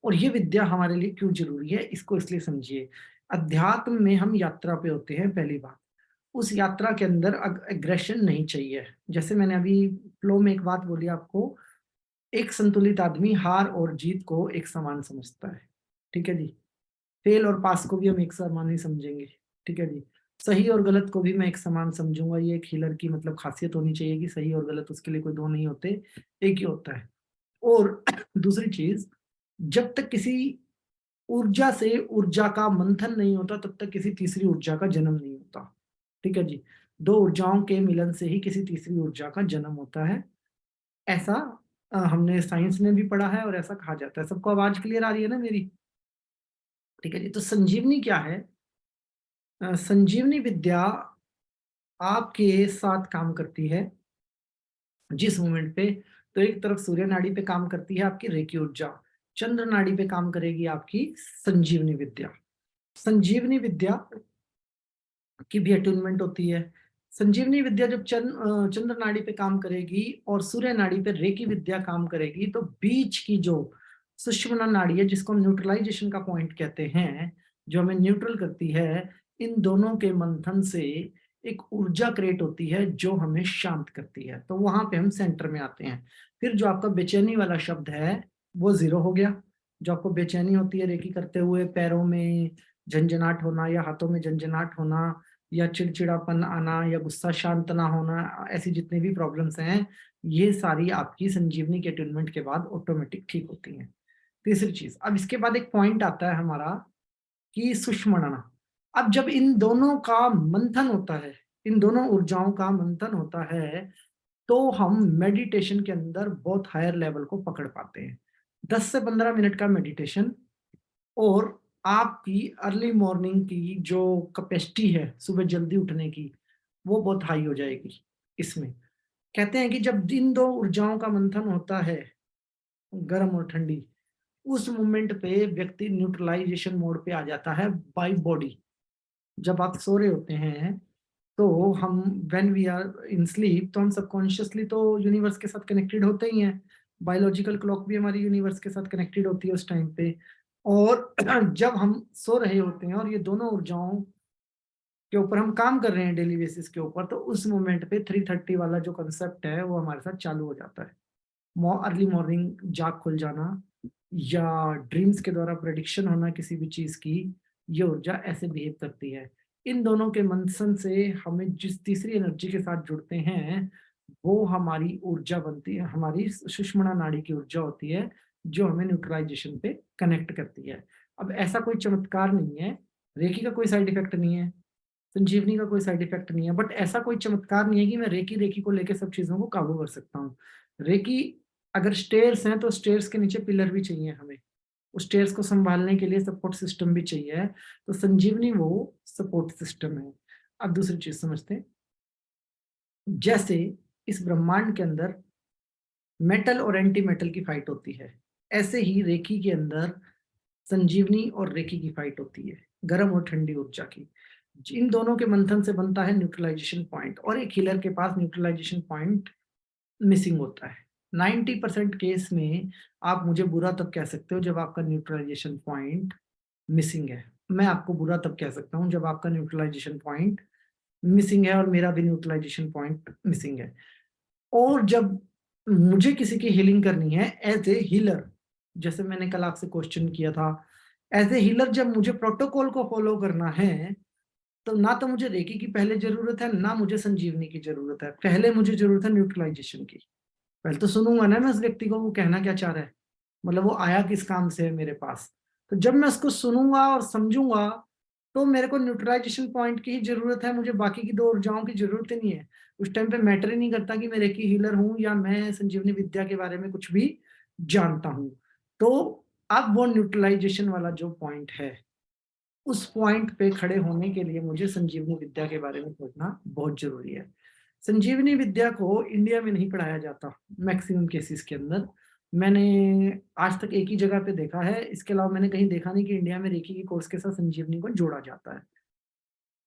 और ये विद्या हमारे लिए क्यों जरूरी है, इसको इसलिए समझिए। अध्यात्म में हम यात्रा पे होते हैं, पहली बात। उस यात्रा के अंदर एग्रेशन नहीं चाहिए। जैसे मैंने अभी फ्लो में एक बात बोली आपको, एक संतुलित आदमी हार और जीत को एक समान समझता है, ठीक है जी। फेल और पास को भी हम एक समान ही समझेंगे, ठीक है जी। सही और गलत को भी मैं एक समान समझूंगा। ये एक हीलर की मतलब खासियत होनी चाहिए कि सही और गलत उसके लिए कोई दो नहीं होते, एक ही होता है। और दूसरी चीज, जब तक किसी ऊर्जा से ऊर्जा का मंथन नहीं होता तब तक किसी तीसरी ऊर्जा का जन्म नहीं होता, ठीक है जी। दो ऊर्जाओं के मिलन से ही किसी तीसरी ऊर्जा का जन्म होता है, ऐसा हमने साइंस में भी पढ़ा है और ऐसा कहा जाता है। सबको आवाज क्लियर आ रही है ना मेरी? ठीक है जी। तो संजीवनी क्या है? संजीवनी विद्या आपके साथ काम करती है जिस मोमेंट पे, तो एक तरफ सूर्य नाड़ी पे काम करती है आपकी रेकी ऊर्जा, चंद्र नाड़ी पे काम करेगी आपकी संजीवनी विद्या। संजीवनी विद्या की भी अट्यूनमेंट होती है। संजीवनी विद्या जब चंद्र नाड़ी पे काम करेगी और सूर्य नाड़ी पे रेकी विद्या काम करेगी, तो बीच की जो सुषुम्ना नाड़ी है, जिसको हम न्यूट्रलाइजेशन का पॉइंट कहते हैं, जो हमें न्यूट्रल करती है, इन दोनों के मंथन से एक ऊर्जा क्रिएट होती है जो हमें शांत करती है। तो वहां पे हम सेंटर में आते हैं। फिर जो आपका बेचैनी वाला शब्द है वो जीरो हो गया। जो आपको बेचैनी होती है रेकी करते हुए, पैरों में झंझनाहट होना या हाथों में झंझनाहट होना या चिड़चिड़ापन आना या गुस्सा शांत ना होना, ऐसी जितनी भी प्रॉब्लम्स हैं, ये सारी आपकी संजीवनी के अटेनमेंट के बाद ऑटोमेटिक ठीक होती हैं। तीसरी चीज, अब इसके बाद एक पॉइंट आता है हमारा कि सुषुम्ना। अब जब इन दोनों का मंथन होता है, इन दोनों ऊर्जाओं का मंथन होता है, तो हम मेडिटेशन के अंदर बहुत हायर लेवल को पकड़ पाते हैं। 10 से 15 मिनट का मेडिटेशन, और आपकी अर्ली मॉर्निंग की जो कैपेसिटी है सुबह जल्दी उठने की, वो बहुत हाई हो जाएगी। इसमें कहते हैं कि जब इन दो ऊर्जाओं का मंथन होता है, गर्म और ठंडी, उस मोमेंट पे व्यक्ति न्यूट्रलाइजेशन मोड पे आ जाता है बाय बॉडी। जब आप सो रहे होते हैं तो हम, when we are in sleep, तो हम सबकॉन्शियसली तो यूनिवर्स के साथ कनेक्टेड होते ही हैं। बायोलॉजिकल क्लॉक भी हमारी यूनिवर्स के साथ कनेक्टेड होती है उस टाइम पे। और जब हम सो रहे होते हैं और ये दोनों ऊर्जाओं के ऊपर हम काम कर रहे हैं डेली बेसिस के ऊपर, तो उस मोमेंट पे 3:30 वाला जो कंसेप्ट है वो हमारे साथ चालू हो जाता है। अर्ली मॉर्निंग जाग खुल जाना या ड्रीम्स के द्वारा प्रेडिक्शन होना किसी भी चीज की, ये ऊर्जा ऐसे बिहेव करती है। इन दोनों के मंथन से हमें जिस तीसरी एनर्जी के साथ जुड़ते हैं, वो हमारी ऊर्जा बनती है, हमारी सुषुम्ना नाड़ी की ऊर्जा होती है, जो हमें न्यूट्रलाइजेशन पे कनेक्ट करती है। अब ऐसा कोई चमत्कार नहीं है, रेकी का कोई साइड इफेक्ट नहीं है, संजीवनी का कोई साइड इफेक्ट नहीं है, बट ऐसा कोई चमत्कार नहीं है कि मैं रेकी रेकी को लेकर सब चीजों को काबू कर सकता हूँ। रेकी, अगर स्टेयर्स हैं तो स्टेयर्स के नीचे पिलर भी चाहिए हमें, उस स्टेयर्स को संभालने के लिए सपोर्ट सिस्टम भी चाहिए। तो संजीवनी वो सपोर्ट सिस्टम है। अब दूसरी चीज समझते हैं, जैसे इस ब्रह्मांड के अंदर मेटल और एंटी मेटल की फाइट होती है, ऐसे ही रेकी के अंदर संजीवनी और रेकी की फाइट होती है, गर्म और ठंडी ऊर्जा की। इन दोनों के मंथन से बनता है न्यूट्रलाइजेशन पॉइंट, और एक हीलर के पास न्यूट्रलाइजेशन पॉइंट मिसिंग होता है। 90% केस में आप मुझे बुरा तब कह सकते हो जब आपका न्यूट्रलाइजेशन पॉइंट मिसिंग है। मैं आपको बुरा तब कह सकता हूं जब आपका न्यूट्रलाइजेशन पॉइंट मिसिंग है और मेरा भी न्यूट्रलाइजेशन पॉइंट मिसिंग है। और जब मुझे किसी की हीलिंग करनी है एज ए हीलर, जैसे मैंने कल आपसे क्वेश्चन किया था, एज ए हीलर जब मुझे प्रोटोकॉल को फॉलो करना है, तो ना तो मुझे रेकी की पहले जरूरत है, ना मुझे संजीवनी की जरूरत है, पहले मुझे जरूरत है न्यूट्रलाइजेशन की। पहले तो सुनूंगा ना मैं उस व्यक्ति को, वो कहना क्या चाह रहा है, मतलब वो आया किस काम से है मेरे पास। तो जब मैं उसको सुनूंगा और समझूंगा, तो मेरे को न्यूट्रलाइजेशन पॉइंट की ही जरूरत है, मुझे बाकी की दो ऊर्जाओं की जरूरत ही नहीं है। उस टाइम पे मैटर ही नहीं करता कि मैं रेकी हीलर हूं या मैं संजीवनी विद्या के बारे में कुछ भी जानता हूं। तो अब वो न्यूट्रलाइजेशन वाला जो पॉइंट है, उस पॉइंट पे खड़े होने के लिए मुझे संजीवनी विद्या के बारे में सोचना बहुत जरूरी है। संजीवनी विद्या को इंडिया में नहीं पढ़ाया जाता मैक्सिमम केसेस के अंदर। मैंने आज तक एक ही जगह पे देखा है, इसके अलावा मैंने कहीं देखा नहीं कि इंडिया में रेकी की कोर्स के साथ संजीवनी को जोड़ा जाता है।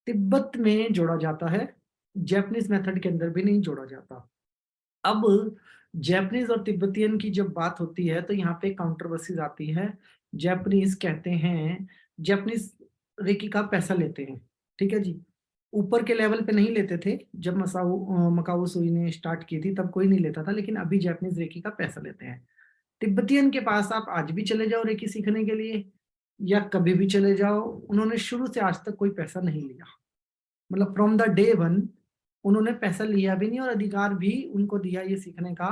तिब्बत में जोड़ा जाता है, जैपनीज मेथड के अंदर भी नहीं जोड़ा जाता। अब जैपनीज और तिब्बतियन की जब बात होती है तो यहाँ पे काउंट्रोवर्सीज आती है। जैपनीज कहते हैं, जैपनीज रेकी का पैसा लेते हैं, ठीक है जी, ऊपर के लेवल पे नहीं लेते थे। जब मकाऊ सुई ने स्टार्ट की थी तब कोई नहीं लेता था, लेकिन अभी जैपनीज रेकी का पैसा लेते हैं। तिब्बतियन के पास आप आज भी चले जाओ रेकी सीखने के लिए, या कभी भी चले जाओ, उन्होंने शुरू से आज तक कोई पैसा नहीं लिया। मतलब फ्रॉम द डे वन उन्होंने पैसा लिया भी नहीं और अधिकार भी उनको दिया ये सीखने का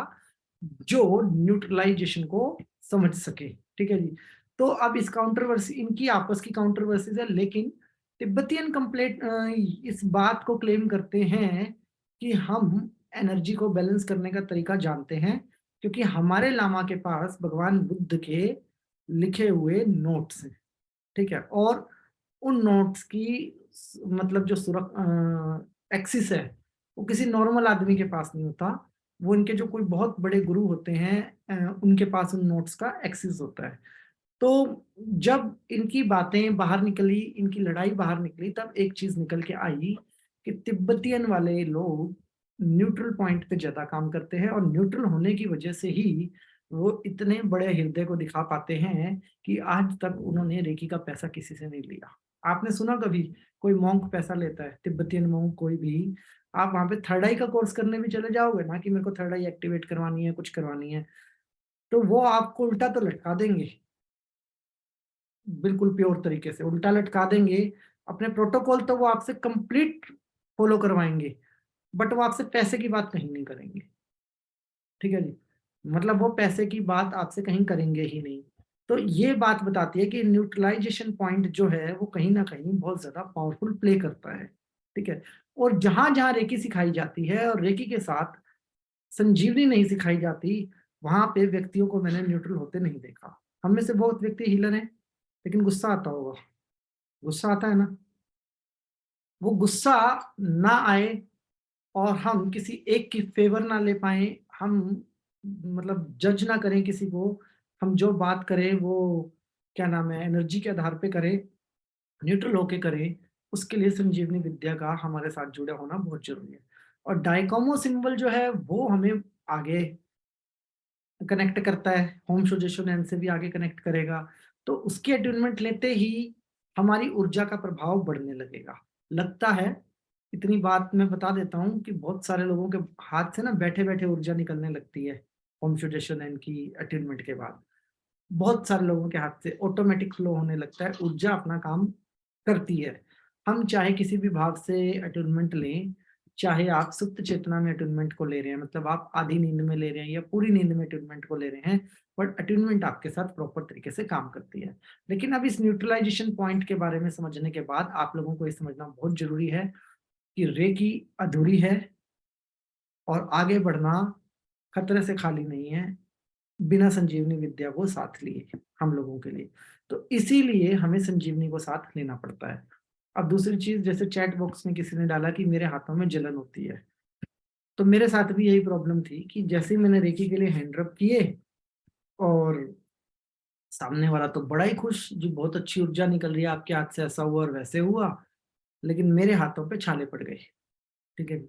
जो न्यूट्रलाइजेशन को समझ सके, ठीक है जी। तो अब इस काउंट्रोवर्सी, इनकी आपस की काउंट्रोवर्सीज है, लेकिन तिब्बतियन कंप्लेंट इस बात को क्लेम करते हैं कि हम एनर्जी को बैलेंस करने का तरीका जानते हैं, क्योंकि हमारे लामा के पास भगवान बुद्ध के लिखे हुए नोट्स हैं, ठीक है, और उन नोट्स की मतलब जो एक्सिस है वो किसी नॉर्मल आदमी के पास नहीं होता। वो इनके जो कोई बहुत बड़े गुरु होते हैं उनके पास उन नोट्स का एक्सेस होता है। तो जब इनकी बातें बाहर निकली, इनकी लड़ाई बाहर निकली, तब एक चीज निकल के आई कि तिब्बतियन वाले लोग न्यूट्रल पॉइंट पे ज्यादा काम करते हैं, और न्यूट्रल होने की वजह से ही वो इतने बड़े हृदय को दिखा पाते हैं कि आज तक उन्होंने रेकी का पैसा किसी से नहीं लिया। आपने सुना कभी कोई मॉन्क पैसा लेता है? तिब्बतियन मॉन्क कोई भी, आप वहां पे थर्ड आई का कोर्स करने भी चले जाओगे ना कि मेरे को थर्ड आई एक्टिवेट करवानी है, कुछ करवानी है, तो वो आपको उल्टा तो लटका देंगे, बिल्कुल प्योर तरीके से उल्टा लटका देंगे। अपने प्रोटोकॉल तो वो आपसे कंप्लीट फॉलो करवाएंगे, बट वो आपसे पैसे की बात कहीं नहीं करेंगे, ठीक है जी। मतलब वो पैसे की बात आपसे कहीं करेंगे ही नहीं। तो ये बात बताती है कि न्यूट्रलाइजेशन पॉइंट जो है वो कहीं ना कहीं बहुत ज्यादा पावरफुल प्ले करता है, ठीक है। और जहां जहां रेकी सिखाई जाती है और रेकी के साथ संजीवनी नहीं सिखाई जाती, वहां पे व्यक्तियों को मैंने न्यूट्रल होते नहीं देखा। हम में से बहुत व्यक्ति हीलर हैं, लेकिन गुस्सा आता होगा, गुस्सा आता है ना, वो गुस्सा ना आए और हम किसी एक की फेवर ना ले पाए, हम मतलब जज ना करें किसी को, हम जो बात करें वो क्या नाम है एनर्जी के आधार पे करें, न्यूट्रल होके करें, उसके लिए संजीवनी विद्या का हमारे साथ जुड़ा होना बहुत जरूरी है। और डाइकोमो सिंबल जो है वो हमें आगे कनेक्ट करता है, होम शोजेशोनैन से भी आगे कनेक्ट करेगा। तो उसके अट्यूनमेंट लेते ही हमारी ऊर्जा का प्रभाव बढ़ने लगेगा। लगता है, इतनी बात मैं बता देता हूँ कि बहुत सारे लोगों के हाथ से ना बैठे बैठे ऊर्जा निकलने लगती है होम शोजेशोनैन की अट्यूनमेंट के बाद। बहुत सारे लोगों के हाथ से ऑटोमेटिक फ्लो होने लगता है, ऊर्जा अपना काम करती है। हम चाहे किसी भी भाग से अट्यूनमेंट लें, चाहे आप सुप्त चेतना में अट्यूनमेंट को ले रहे हैं, मतलब आप आधी नींद में ले रहे हैं या पूरी नींद में अट्यूनमेंट को ले रहे हैं, बट अट्यूनमेंट आपके साथ प्रॉपर तरीके से काम करती है। लेकिन अब इस न्यूट्रलाइजेशन पॉइंट के बारे में समझने के बाद आप लोगों को ये समझना बहुत जरूरी है कि रेकी अधूरी है और आगे बढ़ना खतरे से खाली नहीं है बिना संजीवनी विद्या को साथ लिए हम लोगों के लिए। तो इसीलिए हमें संजीवनी को साथ लेना पड़ता है। अब दूसरी चीज, जैसे चैट बॉक्स में किसी ने डाला कि मेरे हाथों में जलन होती है, तो मेरे साथ भी यही प्रॉब्लम थी कि जैसे ही मैंने रेकी के लिए हैंड रब किए और सामने वाला तो बड़ा ही खुश, जी बहुत अच्छी ऊर्जा निकल रही है आपके हाथ से, ऐसा हुआ और वैसे हुआ, लेकिन मेरे हाथों पे छाले पड़ गए, ठीक है।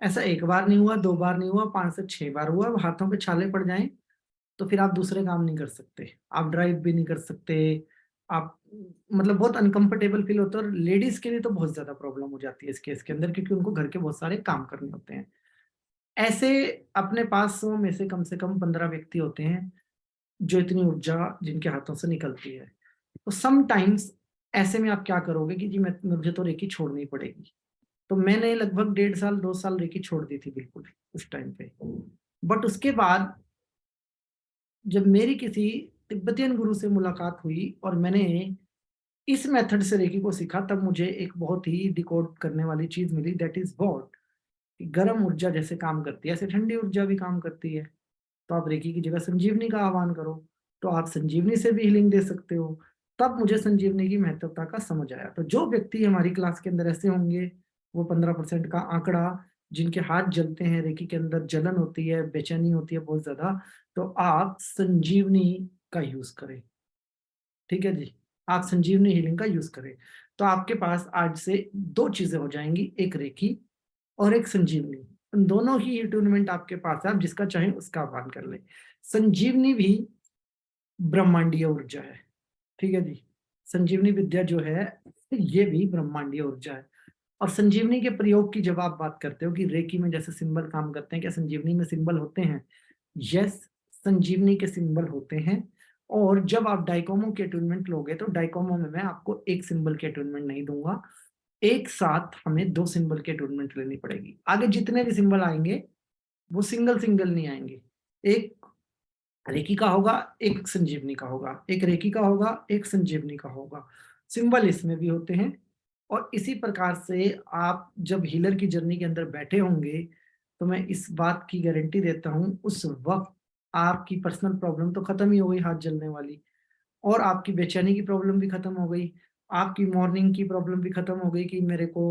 ऐसा एक बार नहीं हुआ, 2 बार नहीं हुआ, 5 से 6 बार हुआ। अब हाथों पे छाले पड़ जाएं तो फिर आप दूसरे काम नहीं कर सकते, आप ड्राइव भी नहीं कर सकते, आप मतलब बहुत अनकंफर्टेबल फील होता है। और लेडीज के लिए तो बहुत ज्यादा प्रॉब्लम हो जाती है इस केस के अंदर, क्योंकि उनको घर के बहुत सारे काम करने होते हैं। ऐसे अपने पास 100 में से कम 15 व्यक्ति होते हैं जो इतनी ऊर्जा जिनके हाथों से निकलती है। तो समटाइम्स ऐसे में आप क्या करोगे कि जी मुझे तो रेकी छोड़नी पड़ेगी। तो मैंने लगभग 1.5 साल 2 साल रेकी छोड़ दी थी बिल्कुल उस टाइम पे। बट उसके बाद जब मेरी किसी तिब्बतियन गुरु से मुलाकात हुई और मैंने इस मेथड से रेकी को सीखा, तब मुझे एक बहुत ही डिकोड करने वाली चीज मिली, दैट इज व्हाट, कि गर्म ऊर्जा जैसे काम करती है ऐसे ठंडी ऊर्जा भी काम करती है। तो आप रेकी की जगह संजीवनी का आह्वान करो, तो आप संजीवनी से भी हीलिंग दे सकते हो। तब मुझे संजीवनी की महत्वता का समझ आया। तो जो व्यक्ति हमारी क्लास के अंदर ऐसे होंगे, वो 15% का आंकड़ा, जिनके हाथ जलते हैं, रेकी के अंदर जलन होती है, बेचैनी होती है बहुत ज्यादा, तो आप संजीवनी का यूज करें। ठीक है जी, आप संजीवनी हीलिंग का यूज करें। तो आपके पास आज से 2 चीजें हो जाएंगी, एक रेकी और एक संजीवनी। इन दोनों ही ट्यूनमेंट आपके पास है, आप जिसका चाहें उसका आह्वान कर ले। संजीवनी भी ब्रह्मांडीय ऊर्जा है। ठीक है जी, संजीवनी विद्या जो है ये भी ब्रह्मांडीय ऊर्जा है। और संजीवनी के प्रयोग की जब आप बात करते हो कि रेकी में जैसे सिंबल काम करते हैं, क्या संजीवनी में सिंबल होते हैं? यस, संजीवनी के सिंबल होते हैं। और जब आप डाइकोमो के अटूनमेंट लोगे तो डाइकोमो में मैं आपको एक सिंबल के अटूनमेंट नहीं दूंगा, एक साथ हमें 2 सिंबल के अटूनमेंट लेनी पड़ेगी। आगे जितने भी सिंबल आएंगे वो सिंगल सिंगल नहीं आएंगे, एक रेकी का होगा, एक संजीवनी का होगा, एक रेकी का होगा, एक संजीवनी का होगा। सिंबल इसमें भी होते हैं। और इसी प्रकार से आप जब हीलर की जर्नी के अंदर बैठे होंगे तो मैं इस बात की गारंटी देता हूं उस वक्त आपकी पर्सनल प्रॉब्लम तो खत्म ही हो गई, हाथ जलने वाली, और आपकी बेचैनी की प्रॉब्लम भी खत्म हो गई, आपकी मॉर्निंग की प्रॉब्लम भी खत्म हो गई कि मेरे को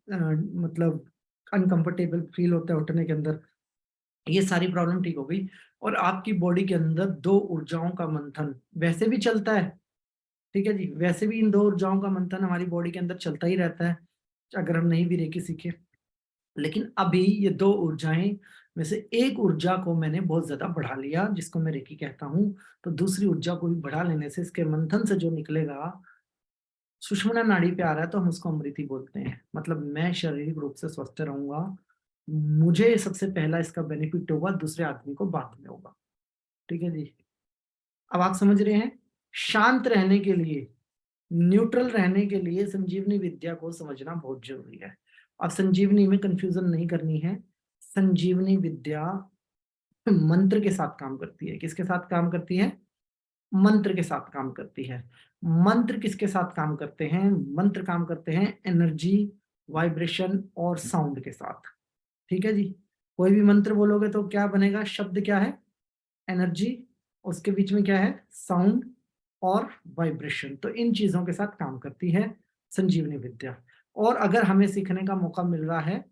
मतलब अनकंफर्टेबल फील होता है उठने के अंदर, ये सारी प्रॉब्लम ठीक हो गई। और आपकी बॉडी के अंदर 2 ऊर्जाओं का मंथन वैसे भी चलता है। ठीक है जी, वैसे भी इन 2 ऊर्जाओं का मंथन हमारी बॉडी के अंदर चलता ही रहता है अगर हम नहीं भी रेकी सीखे। लेकिन अभी ये 2 ऊर्जाएं में से एक ऊर्जा को मैंने बहुत ज्यादा बढ़ा लिया, जिसको मैं रेकी कहता हूं। तो दूसरी ऊर्जा को भी बढ़ा लेने से इसके मंथन से जो निकलेगा, सुषुम्ना नाड़ी पे आ रहा है तो हम उसको अमृति बोलते हैं। मतलब मैं शारीरिक रूप से स्वस्थ रहूंगा, मुझे सबसे पहला इसका बेनिफिट होगा, दूसरे आदमी को बाद में होगा। ठीक है जी, अब आप समझ रहे हैं। शांत रहने के लिए, न्यूट्रल रहने के लिए संजीवनी विद्या को समझना बहुत जरूरी है। अब संजीवनी में कंफ्यूजन नहीं करनी है। संजीवनी विद्या मंत्र के साथ काम करती है। किसके साथ काम करती है? मंत्र के साथ काम करती है। मंत्र किसके साथ काम करते हैं? मंत्र काम करते हैं एनर्जी, वाइब्रेशन और साउंड के साथ। ठीक है जी, कोई भी मंत्र बोलोगे तो क्या बनेगा? शब्द क्या है? एनर्जी, उसके बीच में क्या है? साउंड और वाइब्रेशन। तो इन चीजों के साथ काम करती है संजीवनी विद्या। और अगर हमें सीखने का मौका मिल रहा है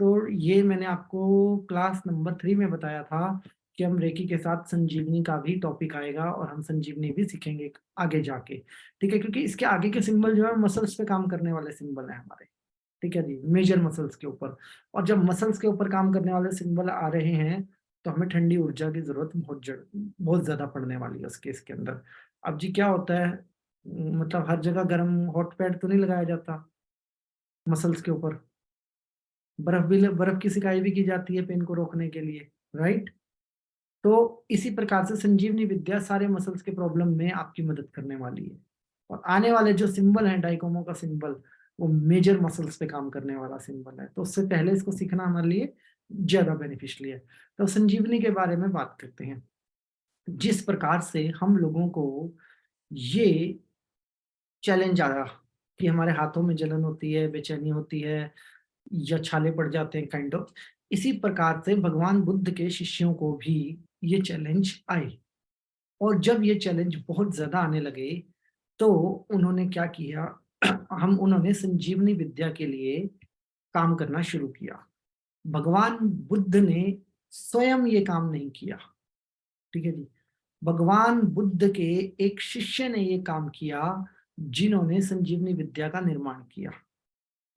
तो ये मैंने आपको क्लास नंबर 3 में बताया था कि हम रेकी के साथ संजीवनी का भी टॉपिक आएगा और हम संजीवनी भी सीखेंगे आगे जाके। ठीक है, क्योंकि इसके आगे के सिंबल जो है मसल्स पे काम करने वाले सिंबल है हमारे। ठीक है जी, मेजर मसल्स के ऊपर। और जब मसल्स के ऊपर काम करने वाले सिंबल आ रहे हैं तो हमें ठंडी ऊर्जा की जरूरत बहुत ज्यादा पड़ने वाली है उस केस के अंदर। अब जी क्या होता है, मतलब हर जगह गर्म हॉट पैड तो नहीं लगाया जाता मसल्स के ऊपर, बर्फ की सिकाई भी की जाती है पेन को रोकने के लिए, राइट। तो इसी प्रकार से संजीवनी विद्या सारे मसल्स के प्रॉब्लम में आपकी मदद करने वाली है। और आने वाले जो सिंबल है डाइकोमो का सिंबल, वो मेजर मसल्स पे काम करने वाला सिंबल है। तो उससे पहले इसको सीखना हमारे लिए ज्यादा बेनिफिशियल है। तो संजीवनी के बारे में बात करते हैं। जिस प्रकार से हम लोगों को ये चैलेंज आया कि हमारे हाथों में जलन होती है, बेचैनी होती है या छाले पड़ जाते हैं काइंड ऑफ, इसी प्रकार से भगवान बुद्ध के शिष्यों को भी ये चैलेंज आए। और जब ये चैलेंज बहुत ज्यादा आने लगे तो उन्होंने क्या किया, उन्होंने संजीवनी विद्या के लिए काम करना शुरू किया। भगवान बुद्ध ने स्वयं ये काम नहीं किया। ठीक है जी, भगवान बुद्ध के एक शिष्य ने ये काम किया जिन्होंने संजीवनी विद्या का निर्माण किया।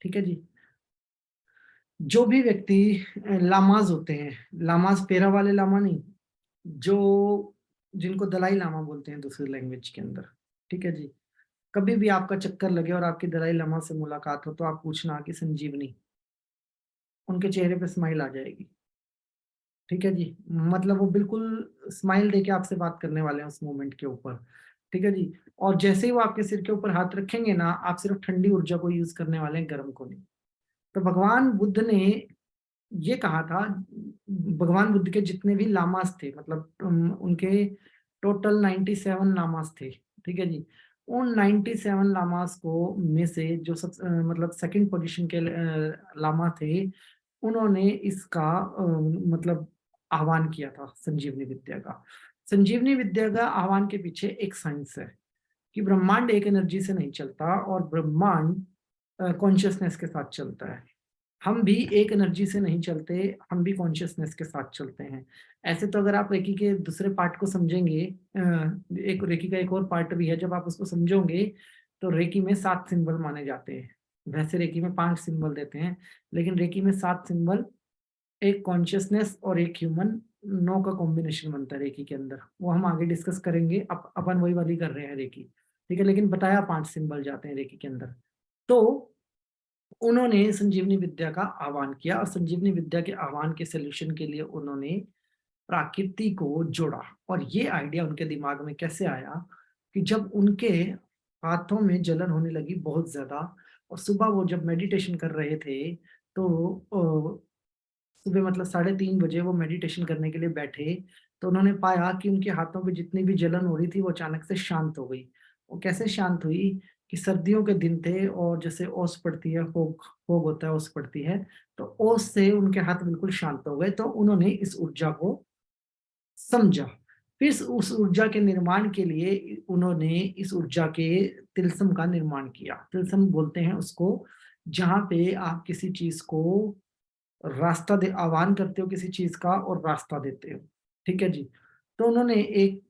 ठीक है जी, जो भी व्यक्ति लामाज होते हैं, लामाज पेरा वाले लामा नहीं, जो जिनको दलाई लामा बोलते हैं दूसरी लैंग्वेज के अंदर। ठीक है जी, कभी भी आपका चक्कर लगे और आपकी दलाई लामा से मुलाकात हो तो आप पूछना कि संजीवनी, उनके चेहरे पे स्माइल आ जाएगी। ठीक है जी, मतलब वो बिल्कुल स्माइल देके आपसे बात करने वाले हैं उस मोमेंट के ऊपर। ठीक है जी, और जैसे ही वो आपके सिर के ऊपर हाथ रखेंगे ना, आप सिर्फ ठंडी ऊर्जा को यूज करने वाले हैं, गर्म को नहीं। तो भगवान बुद्ध ने ये कहा था, भगवान बुद्ध के जितने भी लामास थे, मतलब उनके टोटल 97 लामास थे। ठीक है जी, उन 97 लामास को में से जो मतलब सेकंड पोजीशन के लामा थे, उन्होंने इसका मतलब आह्वान किया था संजीवनी विद्या का। संजीवनी विद्या का आह्वान के पीछे एक साइंस है। कि ब्रह्मांड एक एनर्जी से नहीं चलता और ब्रह्मांड कॉन्शियसनेस के साथ चलता है। हम भी एक एनर्जी से नहीं चलते, हम भी कॉन्शियसनेस के साथ चलते हैं। ऐसे तो अगर आप रेकी के दूसरे पार्ट को समझेंगे, एक रेकी का एक और पार्ट भी है, जब आप उसको समझोगे तो रेकी में 7 सिंबल माने जाते हैं। वैसे रेकी में 5 सिंबल देते हैं, लेकिन रेकी में 7 सिंबल, एक कॉन्शियसनेस और एक ह्यूमन, 9 का कॉम्बिनेशन बनता है रेकी के अंदर। वो हम आगे डिस्कस करेंगे, अपन वही वाली कर रहे हैं रेकी, ठीक है। लेकिन बताया 5 सिंबल जाते हैं रेकी के अंदर। तो उन्होंने संजीवनी विद्या का आह्वान किया और संजीवनी विद्या के आह्वान के सोल्यूशन के लिए उन्होंने प्रकृति को जोड़ा। और ये आइडिया उनके दिमाग में कैसे आया कि जब उनके हाथों में जलन होने लगी बहुत ज्यादा, और सुबह वो जब मेडिटेशन कर रहे थे तो सुबह मतलब 3:30 बजे वो मेडिटेशन करने के लिए बैठे, तो उन्होंने पाया कि उनके हाथों पे जितनी भी जलन हो रही थी वो अचानक से शांत हो गई। वो कैसे शांत हुई कि सर्दियों के दिन थे और जैसे ओस पड़ती है, फोग फोग होता है, ओस पड़ती है, तो ओस से उनके हाथ बिल्कुल शांत हो गए। तो उन्होंने इस ऊर्जा को समझा। फिर उस ऊर्जा के निर्माण के लिए उन्होंने इस ऊर्जा के तिलस्म का निर्माण किया। तिलस्म बोलते हैं उसको, जहां पे आप किसी चीज को रास्ता दे, आह्वान करते हो किसी चीज का और रास्ता देते हो, ठीक है जी। तो उन्होंने एक,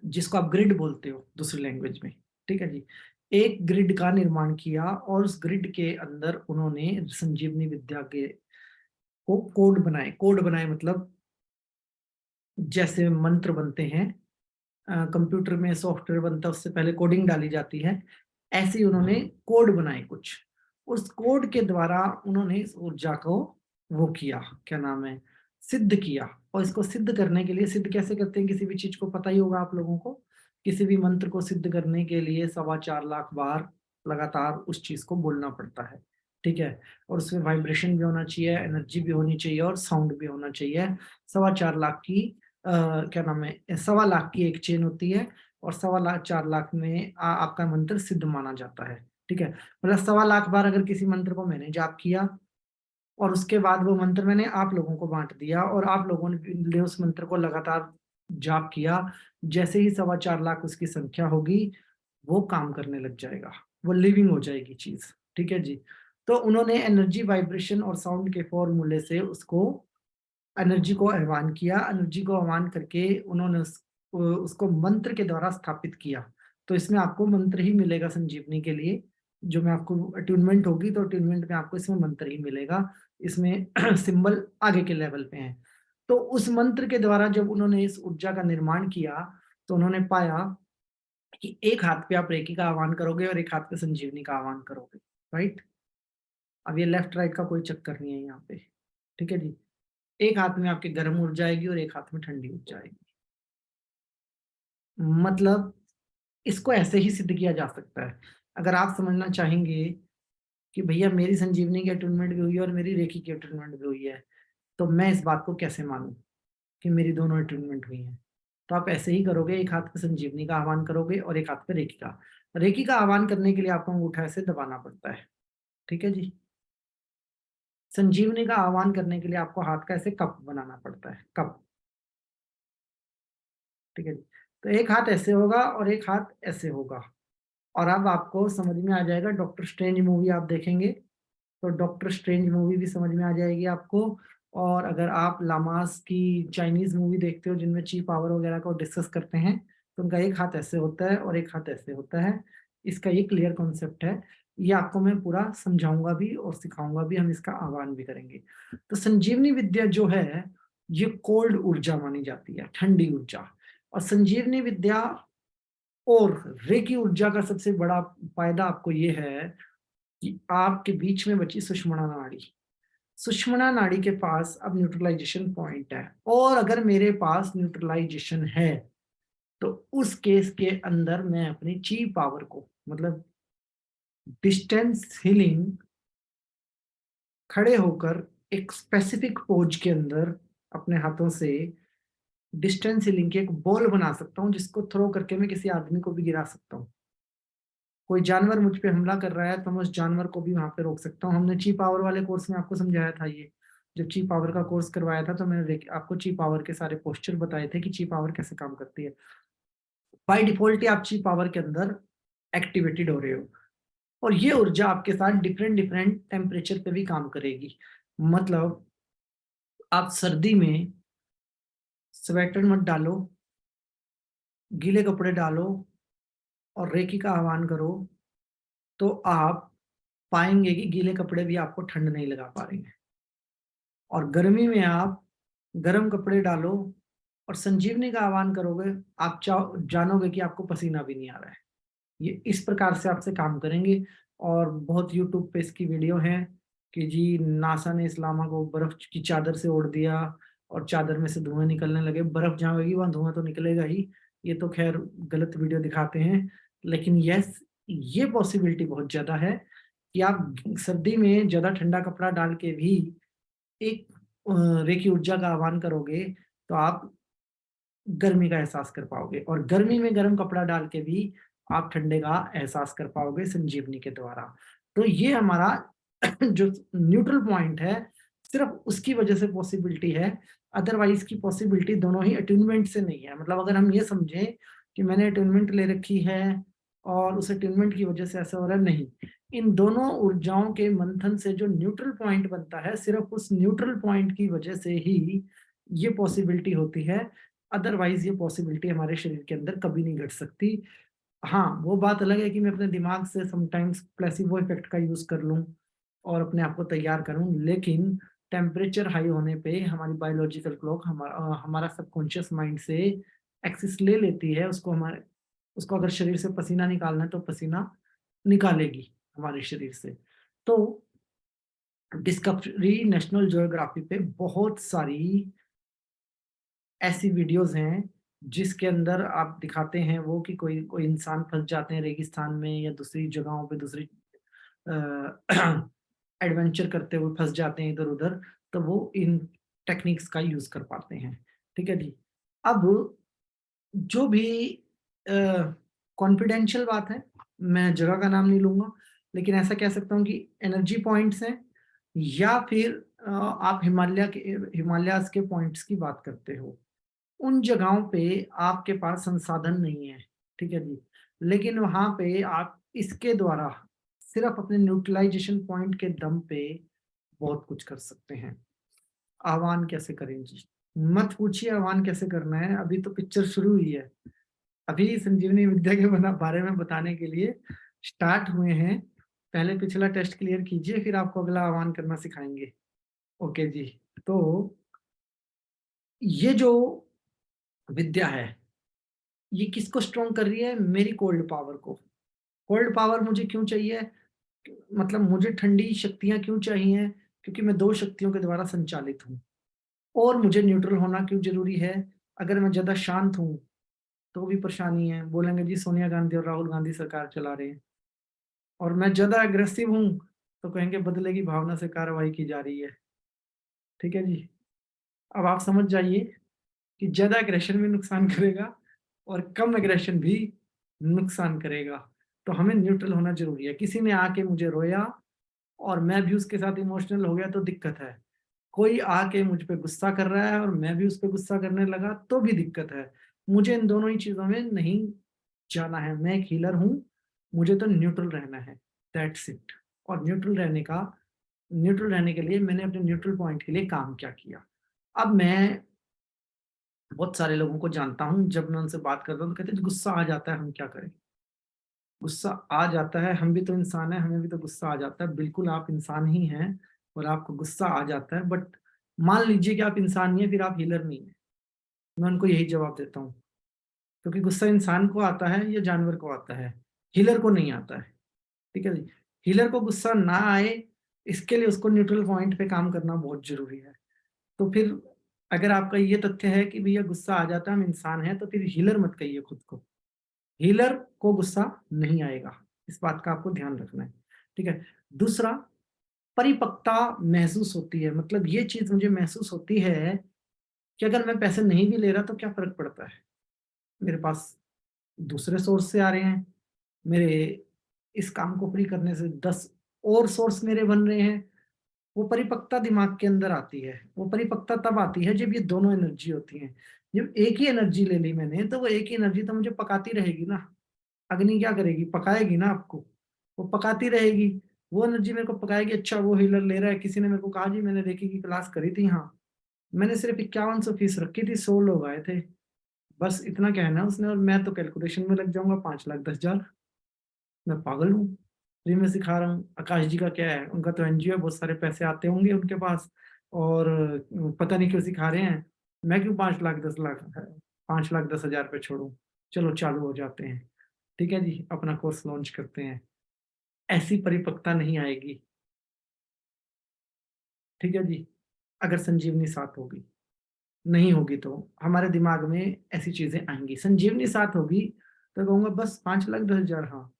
जिसको आप ग्रिड बोलते हो दूसरी लैंग्वेज में, ठीक है जी, एक ग्रिड का निर्माण किया और उस ग्रिड के अंदर उन्होंने संजीवनी विद्या के को कोड बनाए मतलब जैसे मंत्र बनते हैं, कंप्यूटर में सॉफ्टवेयर बनता है उससे पहले कोडिंग डाली जाती है, ऐसे ही उन्होंने कोड बनाए कुछ। उस कोड के द्वारा उन्होंने इस ऊर्जा को वो किया, क्या नाम है, सिद्ध किया। और इसको सिद्ध करने के लिए, सिद्ध कैसे करते हैं किसी भी चीज को पता ही होगा आप लोगों को, किसी भी मंत्र को सिद्ध करने के लिए 4.25 लाख बार लगातार उस चीज को बोलना पड़ता है, ठीक है। और उसमें वाइब्रेशन भी होना चाहिए, एनर्जी भी होनी चाहिए और साउंड भी होना चाहिए। 4.25 लाख की क्या नाम है, 1.25 लाख की एक चेन होती है और 4.25 लाख में आपका मंत्र सिद्ध माना जाता है, ठीक है। मतलब 1.25 लाख बार अगर किसी मंत्र को मैंने जाप किया और उसके बाद वो मंत्र मैंने आप लोगों को बांट दिया और आप लोगों ने उस मंत्र को लगातार जाप किया, जैसे ही 4.25 लाख उसकी संख्या होगी वो काम करने लग जाएगा, वो लिविंग हो जाएगी चीज, ठीक है जी। तो उन्होंने एनर्जी, वाइब्रेशन और साउंड के फॉर्मूले से उसको, एनर्जी को आह्वान किया। एनर्जी को आह्वान करके उन्होंने उसको मंत्र के द्वारा स्थापित किया। तो इसमें आपको मंत्र ही मिलेगा संजीवनी के लिए, जो मैं आपको अट्यूनमेंट होगी तो अट्यूनमेंट में आपको इसमें मंत्र ही मिलेगा, इसमें सिंबल आगे के लेवल पे हैं। तो उस मंत्र के द्वारा जब उन्होंने इस ऊर्जा का निर्माण किया तो उन्होंने पाया कि एक हाथ पे आप रेकी का आह्वान करोगे और एक हाथ पे संजीवनी का आह्वान करोगे, राइट। अब ये लेफ्ट राइट का कोई चक्कर नहीं है यहाँ पे, ठीक है जी। एक हाथ में आपके गर्म ऊर्जा आएगी और एक हाथ में ठंडी ऊर्जा आएगी। मतलब इसको ऐसे ही सिद्ध किया जा सकता है। अगर आप समझना चाहेंगे कि भैया मेरी संजीवनी की अटूनमेंट भी हुई है और मेरी रेकी की अटूनमेंट भी हुई है, तो मैं इस बात को कैसे मानूं कि मेरी दोनों अटूनमेंट हुई है, तो आप ऐसे ही करोगे, एक हाथ पे संजीवनी का आह्वान करोगे और एक हाथ पे रेकी का। रेकी का आह्वान करने के लिए आपको अंगूठा ऐसे दबाना पड़ता है, ठीक है जी। संजीवनी का आह्वान करने के लिए आपको हाथ का ऐसे कप बनाना पड़ता है, कप, ठीक है जी। तो एक हाथ ऐसे होगा और एक हाथ ऐसे होगा। और अब आपको समझ में आ जाएगा, डॉक्टर स्ट्रेंज मूवी आप देखेंगे तो डॉक्टर स्ट्रेंज मूवी भी समझ में आ जाएगी आपको। और अगर आप लामास की चाइनीज मूवी देखते हो जिनमें ची पावर वगैरह को डिस्कस करते हैं, तो उनका एक हाथ ऐसे होता है और एक हाथ ऐसे होता है। इसका ये क्लियर कॉन्सेप्ट है, ये आपको मैं पूरा समझाऊंगा भी और सिखाऊंगा भी, हम इसका आह्वान भी करेंगे। तो संजीवनी विद्या जो है ये कोल्ड ऊर्जा मानी जाती है, ठंडी ऊर्जा। और संजीवनी विद्या और रेकी ऊर्जा का सबसे बड़ा फायदा आपको ये है कि आपके बीच में बची सुषुम्ना नाड़ी, सुषुम्ना नाड़ी के पास अब न्यूट्रलाइजेशन पॉइंट है। और अगर मेरे पास न्यूट्रलाइजेशन है तो उस केस के अंदर मैं अपनी ची पावर को, मतलब डिस्टेंस हीलिंग, खड़े होकर एक स्पेसिफिक पोज के अंदर अपने हाथों से डिस्टेंस हीलिंग की एक बॉल बना सकता हूँ, जिसको थ्रो करके मैं किसी आदमी को भी गिरा सकता हूँ। कोई जानवर मुझ पे हमला कर रहा है तो मैं उस जानवर को भी वहां पे रोक सकता हूँ। हमने ची पावर वाले कोर्स में आपको समझाया था ये, जब ची पावर का कोर्स करवाया था तो मैंने आपको ची पावर के सारे पोस्चर बताए थे कि ची पावर कैसे काम करती है। बाय डिफॉल्ट ही आप ची पावर के अंदर एक्टिवेटेड हो रहे हो, और ये ऊर्जा आपके साथ डिफरेंट डिफरेंट टेम्परेचर पे भी काम करेगी। मतलब आप सर्दी में स्वेटर मत डालो, गीले कपड़े डालो और रेकी का आह्वान करो, तो आप पाएंगे कि गीले कपड़े भी आपको ठंड नहीं लगा पा रहे हैं। और गर्मी में आप गर्म कपड़े डालो और संजीवनी का आह्वान करोगे, आप जानोगे कि आपको पसीना भी नहीं आ रहा है। ये इस प्रकार से आपसे काम करेंगे। और बहुत यूट्यूब पे इसकी वीडियो है कि जी नासा ने इस्लामा को बर्फ की चादर से ओढ़ दिया और चादर में से धुआं निकलने लगे। बर्फ जहाँ होगी वहां धुआं तो निकलेगा ही, ये तो खैर गलत वीडियो दिखाते हैं। लेकिन यस, ये पॉसिबिलिटी बहुत ज्यादा है कि आप सर्दी में ज्यादा ठंडा कपड़ा डाल के भी एक रेखी ऊर्जा का आह्वान करोगे तो आप गर्मी का एहसास कर पाओगे, और गर्मी में गर्म कपड़ा डाल के भी आप ठंडे का एहसास कर पाओगे संजीवनी के द्वारा। तो ये हमारा जो न्यूट्रल पॉइंट है सिर्फ उसकी वजह से पॉसिबिलिटी है, अदरवाइज की पॉसिबिलिटी दोनों ही अट्यूनमेंट से नहीं है। मतलब अगर हम ये समझें कि मैंने अट्यूनमेंट ले रखी है और उस अट्यूनमेंट की वजह से ऐसा हो रहा है, नहीं। इन दोनों ऊर्जाओं के मंथन से जो न्यूट्रल पॉइंट बनता है, सिर्फ उस न्यूट्रल पॉइंट की वजह से ही ये पॉसिबिलिटी होती है, अदरवाइज ये पॉसिबिलिटी हमारे शरीर के अंदर कभी नहीं घट सकती। हाँ, वो बात अलग है कि मैं अपने दिमाग से समटाइम्स प्लेसिबो इफेक्ट का यूज कर लूं और अपने आप को तैयार करूं, लेकिन टेम्परेचर हाई होने पे हमारी बायोलॉजिकल क्लॉक हमारा सबकॉन्शियस माइंड से एक्सेस ले लेती है। उसको अगर शरीर से पसीना निकालना है तो पसीना निकालेगी हमारे शरीर से। तो डिस्कवरी नेशनल ज्योग्राफी पे बहुत सारी ऐसी वीडियोस हैं जिसके अंदर आप दिखाते हैं वो कि कोई कोई इंसान फंस जाते हैं रेगिस्तान में या दूसरी जगहों पे, दूसरी एडवेंचर करते हुए फंस जाते हैं इधर उधर, तो वो इन टेक्निक्स का यूज कर पाते हैं। ठीक है जी। अब जो भी कॉन्फिडेंशियल बात है, मैं जगह का नाम नहीं लूंगा, लेकिन ऐसा कह सकता हूँ कि एनर्जी पॉइंट्स हैं या फिर आप हिमालयाज के पॉइंट्स की बात करते हो, उन जगहों पे आपके पास संसाधन नहीं है। ठीक है जी। लेकिन वहां पे आप इसके द्वारा सिर्फ अपने न्यूट्रलाइजेशन पॉइंट के दम पे बहुत कुछ कर सकते हैं। आह्वान कैसे करें जी? मत पूछिए आह्वान कैसे करना है, अभी तो पिक्चर शुरू हुई है। अभी संजीवनी विद्या के बारे में बताने के लिए स्टार्ट हुए हैं। पहले पिछला टेस्ट क्लियर कीजिए, फिर आपको अगला आह्वान करना सिखाएंगे। ओके जी। तो ये जो विद्या है ये किसको स्ट्रॉन्ग कर रही है? मेरी कोल्ड पावर को। कोल्ड पावर मुझे क्यों चाहिए? मतलब मुझे ठंडी शक्तियां क्यों चाहिए? क्योंकि मैं दो शक्तियों के द्वारा संचालित हूँ। और मुझे न्यूट्रल होना क्यों जरूरी है? अगर मैं ज्यादा शांत हूँ तो भी परेशानी है, बोलेंगे जी सोनिया गांधी और राहुल गांधी सरकार चला रहे हैं। और मैं ज्यादा एग्रेसिव हूँ तो कहेंगे बदले की भावना से कार्रवाई की जा रही है। ठीक है जी। अब आप समझ जाइए कि ज्यादा एग्रेशन भी नुकसान करेगा और कम एग्रेशन भी नुकसान करेगा। तो हमें न्यूट्रल होना जरूरी है। किसी ने आके मुझे रोया और मैं भी उसके साथ इमोशनल हो गया तो दिक्कत है। कोई आके मुझ पे गुस्सा कर रहा है और मैं भी उस पे गुस्सा करने लगा तो भी दिक्कत है। मुझे इन दोनों ही चीजों में नहीं जाना है। मैं एक हीलर हूँ, मुझे तो न्यूट्रल रहना है, दैट्स इट। और न्यूट्रल रहने के लिए मैंने अपने न्यूट्रल पॉइंट के लिए काम क्या किया। अब मैं बहुत सारे लोगों को जानता हूँ, जब मैं उनसे बात करता हूँ तो कहते हैं गुस्सा आ जाता है, हम क्या करें? गुस्सा आ जाता है, हम भी तो इंसान है, हमें भी तो गुस्सा आ जाता है। बिल्कुल आप इंसान ही हैं और आपको गुस्सा आ जाता है, बट मान लीजिए कि आप इंसान नहीं है, फिर आप हीलर नहीं है। मैं उनको यही जवाब देता हूँ, क्योंकि गुस्सा इंसान को आता है या जानवर को आता है, हीलर को नहीं आता है। ठीक है जी। हीलर को गुस्सा ना आए इसके लिए उसको न्यूट्रल पॉइंट पे काम करना बहुत जरूरी है। तो फिर अगर आपका ये तथ्य है कि भैया गुस्सा आ जाता है, हम इंसान हैं, तो फिर हीलर मत कहिए खुद को। हीलर को गुस्सा नहीं आएगा, इस बात का आपको ध्यान रखना है। ठीक है। दूसरा, परिपक्वता महसूस होती है। मतलब ये चीज मुझे महसूस होती है कि अगर मैं पैसे नहीं भी ले रहा तो क्या फर्क पड़ता है, मेरे पास दूसरे सोर्स से आ रहे हैं, मेरे इस काम को फ्री करने से 10 और सोर्स मेरे बन रहे हैं। वो परिपक्वता दिमाग के अंदर आती है। वो परिपक्वता तब आती है जब ये दोनों एनर्जी होती हैं। जब एक ही एनर्जी ले ली मैंने, तो वो एक ही एनर्जी तो मुझे पकाती रहेगी ना। अग्नि क्या करेगी, पकाएगी ना आपको, वो पकाती रहेगी, वो एनर्जी मेरे को पकाएगी। अच्छा वो हीलर ले रहा है, किसी ने मेरे को कहा जी मैंने रेकी की क्लास करी थी, हाँ मैंने सिर्फ 5100 फीस रखी थी, 100 लोग आए थे, बस इतना कहना है उसने, और मैं तो कैलकुलेशन में लग जाऊंगा 5,10,000। मैं पागल हूँ, फ्री में सिखा रहा हूँ। आकाश जी का क्या है, उनका तो एनजीओ है, बहुत सारे पैसे आते होंगे उनके पास, और पता नहीं क्यों सिखा रहे हैं। मैं क्यों 5,10,000 पे छोड़ू। चलो चालू हो जाते हैं, ठीक है जी, अपना कोर्स लॉन्च करते हैं। ऐसी परिपक्वता नहीं आएगी, ठीक है जी, अगर संजीवनी साथ होगी। नहीं होगी तो हमारे दिमाग में ऐसी चीजें आएंगी। संजीवनी साथ होगी तो कहूंगा बस 5,10,000, हाँ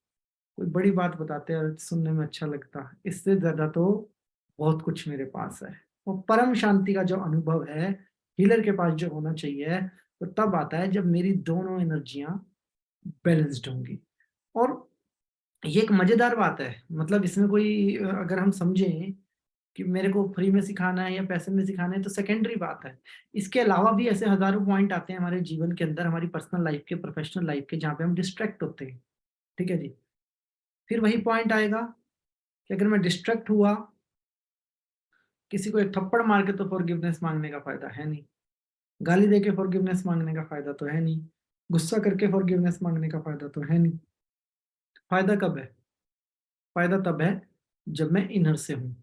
कोई बड़ी बात बताते हैं, सुनने में अच्छा लगता, इससे ज्यादा तो बहुत कुछ मेरे पास है। वो परम शांति का जो अनुभव है हीलर के पास जो होना चाहिए, तो तब आता है जब मेरी दोनों एनर्जियां बैलेंस्ड होंगी। और ये एक मजेदार बात है, मतलब इसमें कोई अगर हम समझें कि मेरे को फ्री में सिखाना है या पैसे में सिखाना है तो सेकेंडरी बात है। इसके अलावा भी ऐसे हजारों पॉइंट आते हैं हमारे जीवन के अंदर, हमारी पर्सनल लाइफ के, प्रोफेशनल लाइफ के, जहाँ पे हम डिस्ट्रैक्ट होते हैं, ठीक है जी। फिर वही पॉइंट आएगा कि अगर मैं डिस्ट्रैक्ट हुआ, किसी को एक थप्पड़ मार के तो फॉरगिवनेस मांगने का फायदा है नहीं, गाली दे के फॉरगिवनेस मांगने का फायदा तो है नहीं, गुस्सा करके फॉरगिवनेस मांगने का फायदा तो है नहीं। फायदा कब है, फायदा तब है जब मैं इनर से हूं।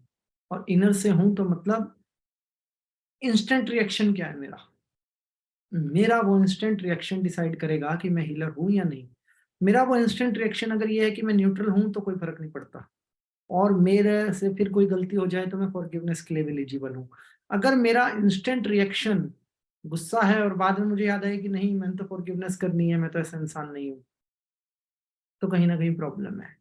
और इनर से हूं तो मतलब इंस्टेंट रिएक्शन क्या है मेरा, मेरा वो इंस्टेंट रिएक्शन डिसाइड करेगा कि मैं हीलर हूं या नहीं। मेरा वो इंस्टेंट रिएक्शन अगर ये है कि मैं न्यूट्रल हूं तो कोई फर्क नहीं पड़ता, और मेरे से फिर कोई गलती हो जाए तो मैं फॉरगिवनेस के लिए भी एलिजिबल हूँ। अगर मेरा इंस्टेंट रिएक्शन गुस्सा है और बाद में मुझे याद आए कि नहीं मैंने तो फॉरगिवनेस करनी है, मैं तो ऐसा इंसान नहीं हूँ, तो कहीं ना कहीं प्रॉब्लम है।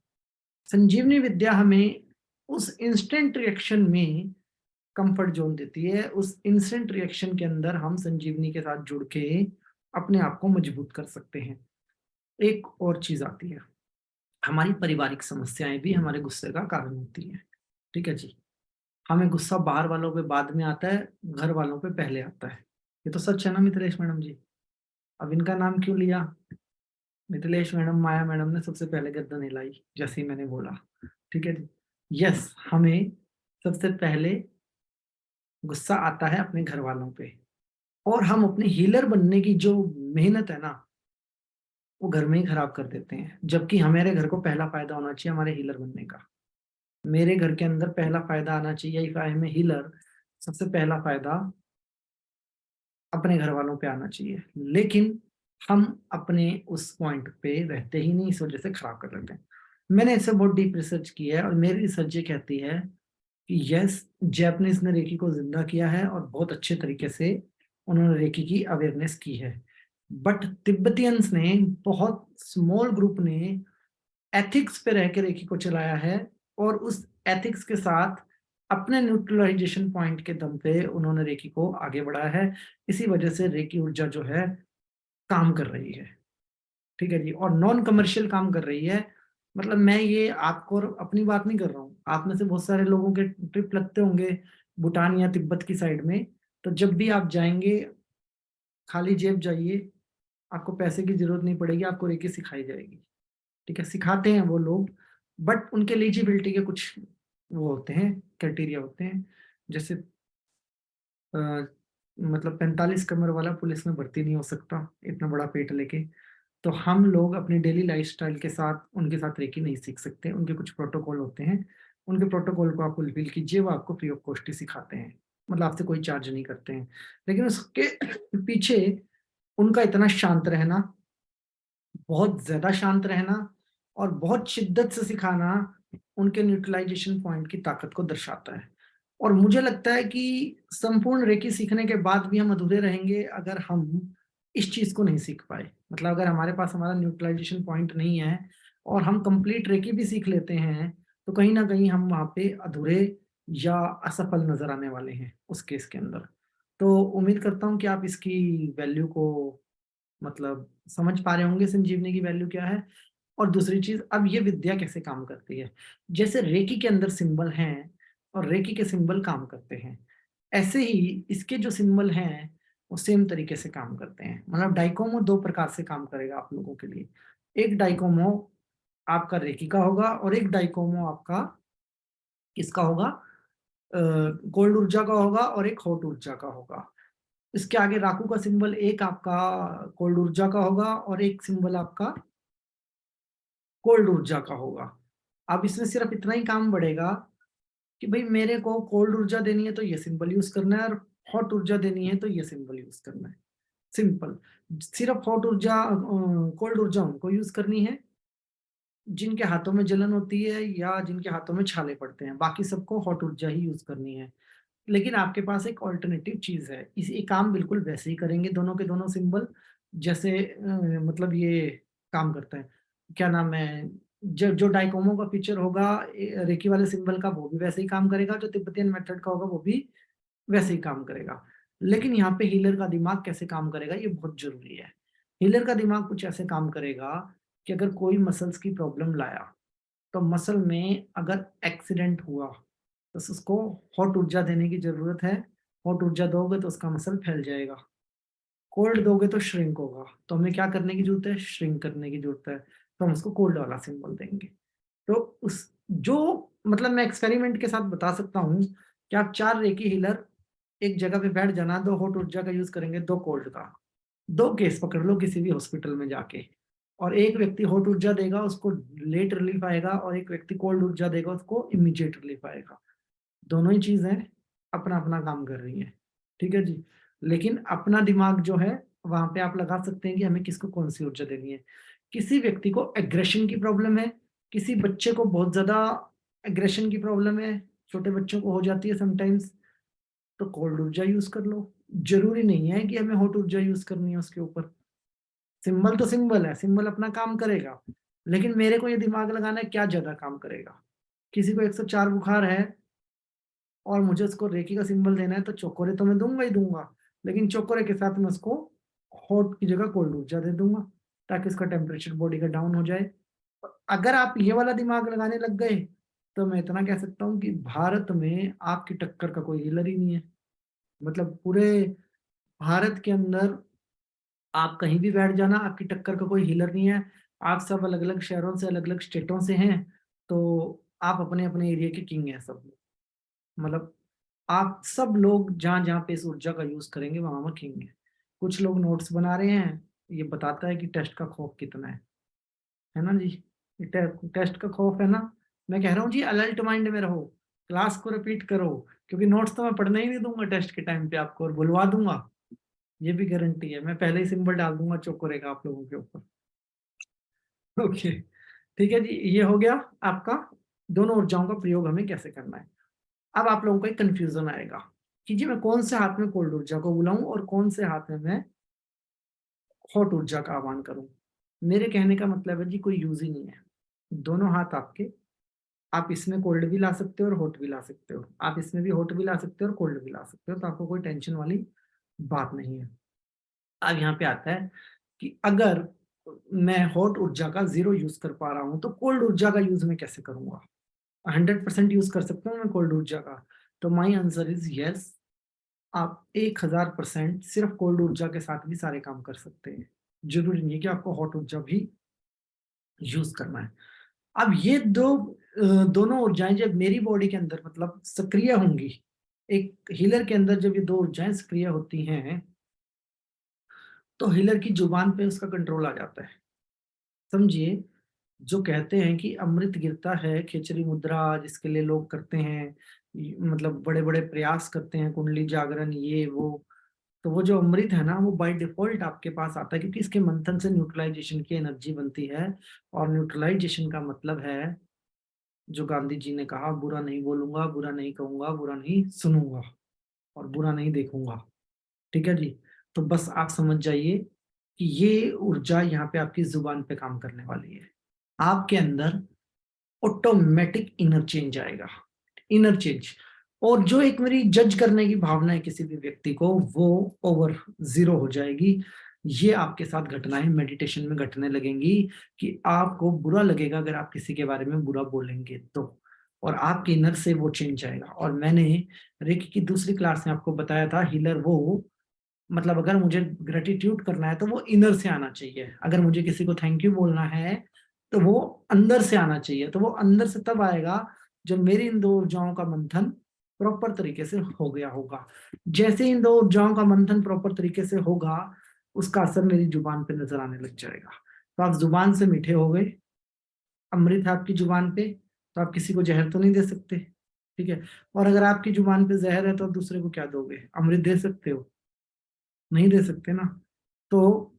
संजीवनी विद्या हमें उस इंस्टेंट रिएक्शन में कंफर्ट जोन देती है। उस इंस्टेंट रिएक्शन के अंदर हम संजीवनी के साथ जुड़ के अपने आप को मजबूत कर सकते हैं। एक और चीज आती है, हमारी पारिवारिक समस्याएं भी हमारे गुस्से का कारण होती है, ठीक है जी। हमें गुस्सा बाहर वालों पे बाद में आता है, घर वालों पे पहले आता है। ये तो सच है ना मिथिलेश मैडम जी। अब इनका नाम क्यों लिया, मिथिलेश मैडम, माया मैडम ने सबसे पहले गर्दन हिलाई जैसे ही मैंने बोला, ठीक है जी। यस, हमें सबसे पहले गुस्सा आता है अपने घर वालों पे, और हम अपने हीलर बनने की जो मेहनत है ना, वो घर में ही खराब कर देते हैं। जबकि हमारे घर को पहला फायदा होना चाहिए हमारे हीलर बनने का। मेरे घर के अंदर पहला फायदा आना चाहिए, if I am a healer, सबसे पहला फायदा अपने घर वालों पे आना चाहिए। लेकिन हम अपने उस पॉइंट पे रहते ही नहीं, इस वजह से खराब कर लेते हैं। मैंने इससे बहुत डीप रिसर्च की है, और मेरी रिसर्च ये कहती है कि यस, जैपनीज ने रेकी को जिंदा किया है और बहुत अच्छे तरीके से उन्होंने रेकी की अवेयरनेस की है। बट तिब्बतियंस ने, बहुत स्मॉल ग्रुप ने एथिक्स पे रह के रेकी को चलाया है, और उस एथिक्स के साथ अपने न्यूट्रलाइजेशन पॉइंट के दम पे उन्होंने रेकी को आगे बढ़ाया है। इसी वजह से रेकी ऊर्जा जो है काम कर रही है, ठीक है जी, और नॉन कमर्शियल काम कर रही है। मतलब मैं ये आपको अपनी बात नहीं कर रहा हूँ, आप में से बहुत सारे लोगों के ट्रिप लगते होंगे भूटान या तिब्बत की साइड में, तो जब भी आप जाएंगे खाली जेब जाइए, आपको पैसे की जरूरत नहीं पड़ेगी, आपको रेकी सिखाई जाएगी, ठीक है। सिखाते हैं वो लोग, बट उनके एलिजिबिलिटी के कुछ वो होते हैं, क्राइटेरिया होते हैं। जैसे अ, मतलब 45 कमर वाला पुलिस में भर्ती नहीं हो सकता इतना बड़ा पेट लेके। तो हम लोग अपनी डेली लाइफस्टाइल के साथ उनके साथ रेकी नहीं सीख सकते, उनके कुछ प्रोटोकॉल होते हैं। उनके प्रोटोकॉल को आप फुलफिल कीजिए, वो आपको फ्री ऑफ कॉस्ट ही सिखाते हैं, मतलब आपसे कोई चार्ज नहीं करते हैं। लेकिन उसके पीछे उनका इतना शांत रहना, बहुत ज्यादा शांत रहना, और बहुत शिद्दत से सिखाना उनके न्यूट्रलाइजेशन पॉइंट की ताकत को दर्शाता है। और मुझे लगता है कि संपूर्ण रेकी सीखने के बाद भी हम अधूरे रहेंगे अगर हम इस चीज को नहीं सीख पाए। मतलब अगर हमारे पास हमारा न्यूट्रलाइजेशन पॉइंट नहीं है और हम कंप्लीट रेकी भी सीख लेते हैं, तो कहीं ना कहीं हम वहां पे अधूरे या असफल नजर आने वाले हैं उस केस के अंदर। तो उम्मीद करता हूँ कि आप इसकी वैल्यू को मतलब समझ पा रहे होंगे, संजीवनी की वैल्यू क्या है। और दूसरी चीज, अब ये विद्या कैसे काम करती है। जैसे रेकी के अंदर सिंबल हैं और रेकी के सिंबल काम करते हैं, ऐसे ही इसके जो सिंबल हैं वो सेम तरीके से काम करते हैं। मतलब डाइकोमो दो प्रकार से काम करेगा आप लोगों के लिए। एक डाइकोमो आपका रेकी का होगा और एक डाइकोमो आपका किसका होगा, कोल्ड ऊर्जा का होगा और एक हॉट ऊर्जा का होगा। इसके आगे राकू का सिंबल एक आपका कोल्ड ऊर्जा का होगा और एक सिंबल आपका कोल्ड ऊर्जा का होगा। अब इसमें सिर्फ इतना ही काम बढ़ेगा कि भाई मेरे को कोल्ड ऊर्जा देनी है तो ये सिंबल यूज करना है, और हॉट ऊर्जा देनी है तो ये सिंबल यूज करना है। सिंपल। सिर्फ हॉट ऊर्जा कोल्ड ऊर्जा उनको यूज करनी है जिनके हाथों में जलन होती है या जिनके हाथों में छाले पड़ते हैं, बाकी सबको हॉट ऊर्जा ही यूज करनी है। लेकिन आपके पास एक ऑल्टरनेटिव चीज है, इस काम बिल्कुल वैसे ही करेंगे दोनों के दोनों सिंबल जैसे मतलब ये काम करता है। क्या नाम है, जो डाइकोमो का फीचर होगा रेकी वाले सिंबल का वो भी वैसे ही काम करेगा, जो तिब्बतियन मेथड का होगा वो भी वैसे ही काम करेगा। लेकिन यहाँ पे हीलर का दिमाग कैसे काम करेगा ये बहुत जरूरी है। हीलर का दिमाग कुछ ऐसे काम करेगा कि अगर कोई मसल्स की प्रॉब्लम लाया तो मसल में अगर एक्सीडेंट हुआ तो उसको हॉट ऊर्जा देने की जरूरत है। हॉट ऊर्जा दोगे तो उसका मसल फैल जाएगा, कोल्ड दोगे तो श्रिंक होगा। तो हमें क्या करने की जरूरत है, श्रिंक करने की जरूरत है, तो हम उसको कोल्ड वाला सिंबल देंगे। तो उस जो मतलब मैं एक्सपेरिमेंट के साथ बता सकता हूँ कि आप 4 रेकी हीलर एक जगह पे बैठ जाना, 2 हॉट ऊर्जा का यूज करेंगे, 2 कोल्ड का। 2 केस पकड़ लो किसी भी हॉस्पिटल में जाके, और एक व्यक्ति हॉट ऊर्जा देगा उसको लेट रिलीफ आएगा और एक व्यक्ति कोल्ड ऊर्जा देगा उसको इमीडिएट रिलीफ आएगा। दोनों ही चीजें अपना अपना काम कर रही हैं, ठीक है जी। लेकिन अपना दिमाग जो है वहां पे आप लगा सकते हैं कि हमें किसको कौन सी ऊर्जा देनी है। किसी व्यक्ति को एग्रेशन की प्रॉब्लम है, किसी बच्चे को बहुत ज्यादा एग्रेशन की प्रॉब्लम है, छोटे बच्चों को हो जाती है समटाइम्स, तो कोल्ड ऊर्जा यूज कर लो। जरूरी नहीं है कि हमें हॉट ऊर्जा यूज करनी है उसके ऊपर। सिंबल तो सिंबल है, सिंबल अपना काम करेगा, लेकिन मेरे को ये दिमाग लगाना है क्या ज्यादा काम करेगा। किसी को 104 बुखार है और मुझे उसको रेकी का सिंबल देना है तो चोकोरे तो मैं दूंगा ही दूंगा, लेकिन चोकोरे के साथ मैं उसको हॉट की जगह कोल्ड ऊर्जा दे दूंगा ताकि उसका टेम्परेचर बॉडी का डाउन हो जाए। अगर आप ये वाला दिमाग लगाने लग गए तो मैं इतना कह सकता हूँ कि भारत में आपकी टक्कर का कोई हीलर ही नहीं है। मतलब पूरे भारत के अंदर आप कहीं भी बैठ जाना, आपकी टक्कर का कोई हीलर नहीं है। आप सब अलग अलग शहरों से अलग अलग स्टेटों से हैं, तो आप अपने अपने एरिया के किंग हैं सब। मतलब आप सब लोग जहाँ जहाँ पे इस ऊर्जा का यूज करेंगे वहां वहां किंग है। कुछ लोग नोट्स बना रहे हैं, ये बताता है कि टेस्ट का खौफ कितना है ना जी। टेस्ट का खौफ है ना। मैं कह रहा हूँ जी अलर्ट माइंड में रहो, क्लास को रिपीट करो, क्योंकि नोट्स तो मैं पढ़ने ही नहीं दूंगा टेस्ट के टाइम पे आपको, और बुलवा दूंगा, ये भी गारंटी है। मैं पहले ही सिंबल डाल दूंगा चोकोरेगा आप लोगों के ऊपर। ओके, ठीक है जी, ये हो गया आपका दोनों ऊर्जाओं का प्रयोग हमें कैसे करना है। अब आप लोगों को एक कंफ्यूजन आएगा कि जी मैं कौन से हाथ में कोल्ड ऊर्जा को बुलाऊं और कौन से हाथ में मैं हॉट ऊर्जा का आह्वान करूं। मेरे कहने का मतलब है जी कोई यूज ही नहीं है, दोनों हाथ आपके। आप इसमें कोल्ड भी ला सकते हो और हॉट भी ला सकते हो, आप इसमें भी हॉट भी ला सकते हो और कोल्ड भी ला सकते हो, तो आपको कोई टेंशन वाली बात नहीं है। अब यहाँ पे आता है कि अगर मैं हॉट ऊर्जा का 0 यूज कर पा रहा हूं तो कोल्ड ऊर्जा का यूज मैं कैसे करूंगा। 100% यूज कर सकता हूँ मैं कोल्ड ऊर्जा का। तो माई आंसर इज यस, आप 1000% सिर्फ कोल्ड ऊर्जा के साथ भी सारे काम कर सकते हैं। जरूरी नहीं है कि आपको हॉट ऊर्जा भी यूज करना है। अब ये दोनों ऊर्जाएं जब मेरी बॉडी के अंदर मतलब सक्रिय होंगी, एक हीलर के अंदर जब ये 2 ऊर्जाएं सक्रिय होती हैं तो हीलर की जुबान पे उसका कंट्रोल आ जाता है। समझिए, जो कहते हैं कि अमृत गिरता है खेचरी मुद्रा जिसके लिए लोग करते हैं, मतलब बड़े बड़े प्रयास करते हैं, कुंडली जागरण ये वो, तो वो जो अमृत है ना वो बाय डिफॉल्ट आपके पास आता है क्योंकि इसके मंथन से न्यूट्रलाइजेशन की एनर्जी बनती है। और न्यूट्रलाइजेशन का मतलब है जो गांधी जी ने कहा, बुरा नहीं बोलूंगा, बुरा नहीं कहूंगा, बुरा नहीं सुनूंगा और बुरा नहीं देखूंगा। ठीक है जी। तो बस आप समझ जाइए कि ये ऊर्जा यहाँ पे आपकी जुबान पे काम करने वाली है। आपके अंदर ऑटोमेटिक इनर चेंज आएगा, इनर चेंज। और जो एक मेरी जज करने की भावना है किसी भी व्यक्ति को, वो ओवर 0 हो जाएगी। ये आपके साथ घटनाएं मेडिटेशन में घटने लगेंगी कि आपको बुरा लगेगा अगर आप किसी के बारे में बुरा बोलेंगे तो, और आपके इनर से वो चेंज आएगा। और मैंने रेकी की दूसरी क्लास में आपको बताया था हीलर वो मतलब अगर मुझे ग्रेटिट्यूड करना है तो वो इनर से आना चाहिए, अगर मुझे किसी को थैंक यू बोलना है तो वो अंदर से आना चाहिए। तो वो अंदर से तब आएगा जब मेरी इन दो ऊर्जाओं का मंथन प्रॉपर तरीके से हो गया होगा। जैसे इन दो ऊर्जाओं का मंथन प्रॉपर तरीके से होगा, उसका असर मेरी जुबान पे नजर आने लग जाएगा। तो आप जुबान से मीठे हो गए, अमृत है आपकी जुबान पे, तो आप किसी को जहर तो नहीं दे सकते, ठीक है। और अगर आपकी जुबान पे जहर है तो आप दूसरे को क्या दोगे? अमृत दे सकते हो? नहीं दे सकते ना। तो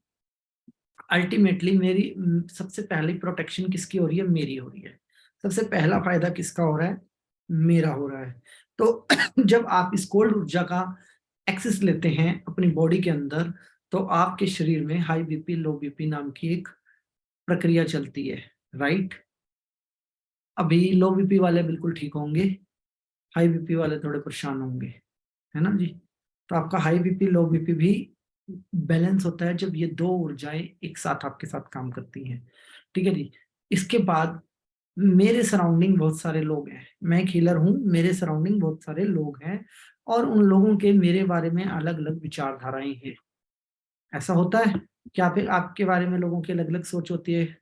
अल्टीमेटली मेरी सबसे पहली प्रोटेक्शन किसकी हो रही है? मेरी हो रही है। सबसे पहला फायदा किसका हो रहा है? मेरा हो रहा है। तो जब आप इस कोल्ड ऊर्जा का एक्सेस लेते हैं अपनी बॉडी के अंदर, तो आपके शरीर में हाई बीपी लो बीपी नाम की एक प्रक्रिया चलती है, राइट। अभी लो बीपी वाले बिल्कुल ठीक होंगे, हाई बीपी वाले थोड़े परेशान होंगे, है ना जी। तो आपका हाई बीपी लो बीपी भी बैलेंस होता है जब ये दो ऊर्जाएं एक साथ आपके साथ काम करती हैं, ठीक है जी। इसके बाद मेरे सराउंडिंग बहुत सारे लोग हैं, मैं एक हीलर हूं, मेरे सराउंडिंग बहुत सारे लोग हैं, और उन लोगों के मेरे बारे में अलग अलग विचारधाराएं हैं। ऐसा होता है क्या? फिर आपके बारे में लोगों की अलग अलग सोच होती है,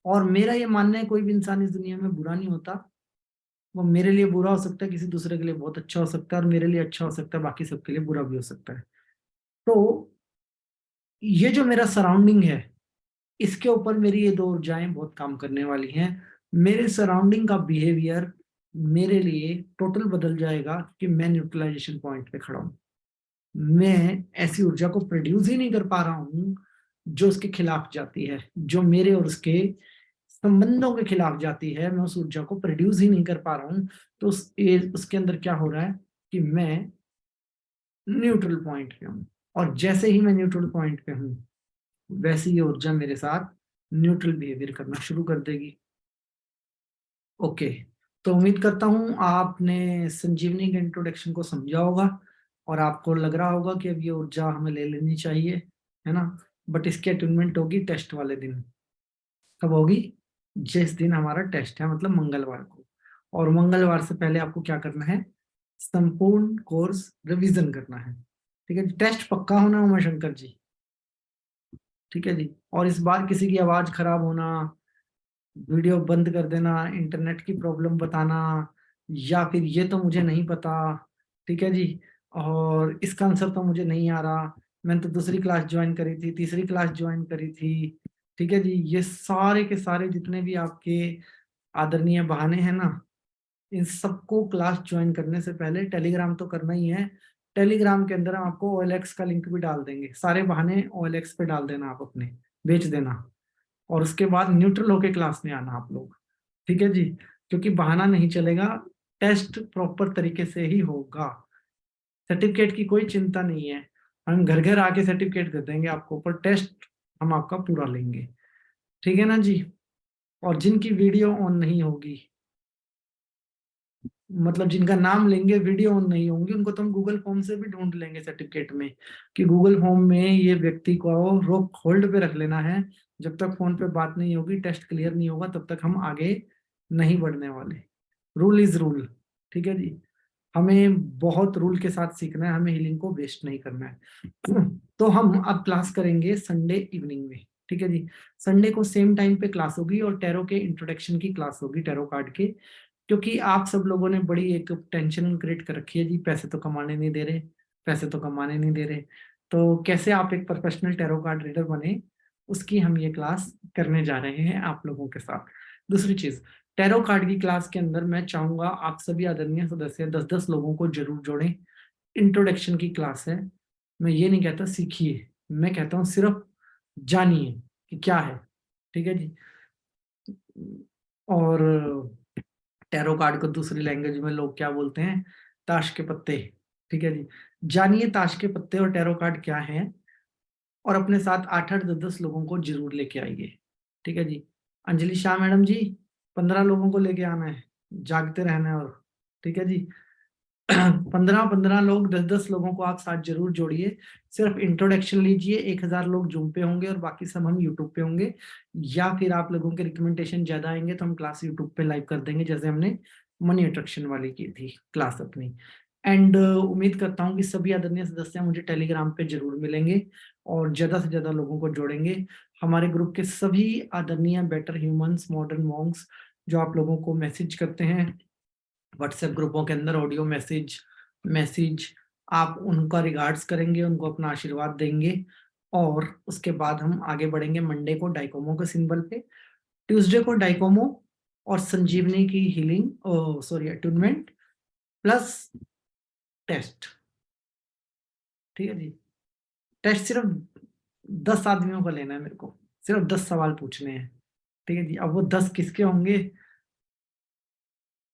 और मेरा ये मानना है कोई भी इंसान इस दुनिया में बुरा नहीं होता। वो मेरे लिए बुरा हो सकता है, किसी दूसरे के लिए बहुत अच्छा हो सकता है, और मेरे लिए अच्छा हो सकता है, बाकी सबके लिए बुरा भी हो सकता है। तो ये जो मेरा सराउंडिंग है, इसके ऊपर मेरी ये दो ऊर्जाएं बहुत काम करने वाली हैं। मेरे सराउंडिंग का बिहेवियर मेरे लिए टोटल बदल जाएगा कि मैं न्यूट्रलाइजेशन पॉइंट पे खड़ा हूं। मैं ऐसी ऊर्जा को प्रोड्यूस ही नहीं कर पा रहा हूं जो उसके खिलाफ जाती है, जो मेरे और उसके संबंधों के खिलाफ जाती है। मैं उस ऊर्जा को प्रोड्यूस ही नहीं कर पा रहा हूं। तो उसके अंदर क्या हो रहा है कि मैं न्यूट्रल पॉइंट पे हूं, और जैसे ही मैं न्यूट्रल पॉइंट पे हूं, वैसे ही ऊर्जा मेरे साथ न्यूट्रल बिहेवियर करना शुरू कर देगी। ओके। तो उम्मीद करता हूं आपने संजीवनी के इंट्रोडक्शन को समझा होगा, और आपको लग रहा होगा कि अब ये ऊर्जा हमें ले लेनी चाहिए, है ना। बट इसकी अटूनमेंट होगी टेस्ट वाले दिन। कब होगी? जिस दिन हमारा टेस्ट है, मतलब मंगलवार को। और मंगलवार से पहले आपको क्या करना है? संपूर्ण कोर्स रिवीजन करना है, ठीक है। टेस्ट पक्का होना उमा शंकर जी, ठीक है जी। और इस बार किसी की आवाज खराब होना, वीडियो बंद कर देना, इंटरनेट की प्रॉब्लम बताना, या फिर ये तो मुझे नहीं पता, ठीक है जी, और इसका आंसर तो मुझे नहीं आ रहा, मैंने तो दूसरी क्लास ज्वाइन करी थी, तीसरी क्लास ज्वाइन करी थी, ठीक है जी, ये सारे के सारे जितने भी आपके आदरणीय बहाने हैं ना, इन सबको क्लास ज्वाइन करने से पहले टेलीग्राम तो करना ही है। टेलीग्राम के अंदर हम आपको OLX का लिंक भी डाल देंगे, सारे बहाने OLX पे डाल देना, आप अपने बेच देना, और उसके बाद न्यूट्रल होके क्लास में आना आप लोग, ठीक है जी। क्योंकि बहाना नहीं चलेगा, टेस्ट प्रॉपर तरीके से ही होगा। सर्टिफिकेट की कोई चिंता नहीं है, हम घर घर आके सर्टिफिकेट दे देंगे आपको, पर टेस्ट हम आपका पूरा लेंगे, ठीक है ना जी। और जिनकी वीडियो ऑन नहीं होगी, मतलब जिनका नाम लेंगे वीडियो ऑन नहीं होंगी, उनको तो हम गूगल फॉर्म से भी ढूंढ लेंगे सर्टिफिकेट में, कि गूगल फॉर्म में ये व्यक्ति को रोक होल्ड पे रख लेना है, जब तक फोन पे बात नहीं होगी, टेस्ट क्लियर नहीं होगा, तब तक हम आगे नहीं बढ़ने वाले। रूल इज रूल, ठीक है जी। हमें बहुत रूल के साथ सीखना है, हमें हीलिंग को वेस्ट नहीं करना है। तो हम अब क्लास करेंगे संडे इवनिंग में, ठीक है जी। संडे को सेम टाइम पे क्लास होगी, और टैरो के इंट्रोडक्शन की क्लास होगी, टैरो कार्ड के। क्योंकि आप सब लोगों ने बड़ी एक टेंशन क्रिएट कर रखी है जी, पैसे तो कमाने नहीं दे रहे, पैसे तो कमाने नहीं दे रहे, तो कैसे आप एक प्रोफेशनल टैरो कार्ड रीडर बने, उसकी हम ये क्लास करने जा रहे हैं आप लोगों के साथ। दूसरी चीज, टैरो कार्ड की क्लास के अंदर मैं चाहूंगा आप सभी आदरणीय सदस्य 10-10 लोगों को जरूर जोड़ें। इंट्रोडक्शन की क्लास है, मैं ये नहीं कहता सीखिए, मैं कहता हूँ सिर्फ जानिए कि क्या है, ठीक है जी। और टैरो कार्ड को दूसरी लैंग्वेज में लोग क्या बोलते हैं? ताश के पत्ते, ठीक है जी। जानिए ताश के पत्ते और टैरो कार्ड क्या है, और अपने साथ 8-8 10-10 लोगों को जरूर लेके आइए, ठीक है जी। अंजलि शाह मैडम जी, 15 लोगों को लेके आना है, जागते रहना है, और ठीक है जी। 15-15 लोग 10-10 लोगों को आप साथ जरूर जोड़िए। सिर्फ इंट्रोडक्शन लीजिए, 1000 लोग जूम पे होंगे और बाकी सब हम यूट्यूब पे होंगे, या फिर आप लोगों के रिकमेंडेशन ज्यादा आएंगे तो हम क्लास यूट्यूब पे लाइव कर देंगे, जैसे हमने मनी अट्रैक्शन वाली की थी क्लास अपनी। एंड उम्मीद करता हूँ कि सभी आदरणीय सदस्य मुझे टेलीग्राम पे जरूर मिलेंगे और ज्यादा से ज्यादा लोगों को जोड़ेंगे। हमारे ग्रुप के सभी आदरणीय बेटर ह्यूमंस, मॉडर्न मॉन्क्स जो आप लोगों को मैसेज करते हैं व्हाट्सएप ग्रुपों के अंदर, ऑडियो मैसेज आप उनका रिगार्ड्स करेंगे, उनको अपना आशीर्वाद देंगे और उसके बाद हम आगे बढ़ेंगे। मंडे को डाइकोमो के सिंबल पे, ट्यूसडे को डाइकोमो और संजीवनी की हीलिंग, अटूनमेंट प्लस टेस्ट। ठीक है जी, टेस्ट सिर्फ 10 आदमियों का लेना है, मेरे को सिर्फ 10 सवाल पूछने हैं। ठीक है जी, अब वो 10 किसके होंगे?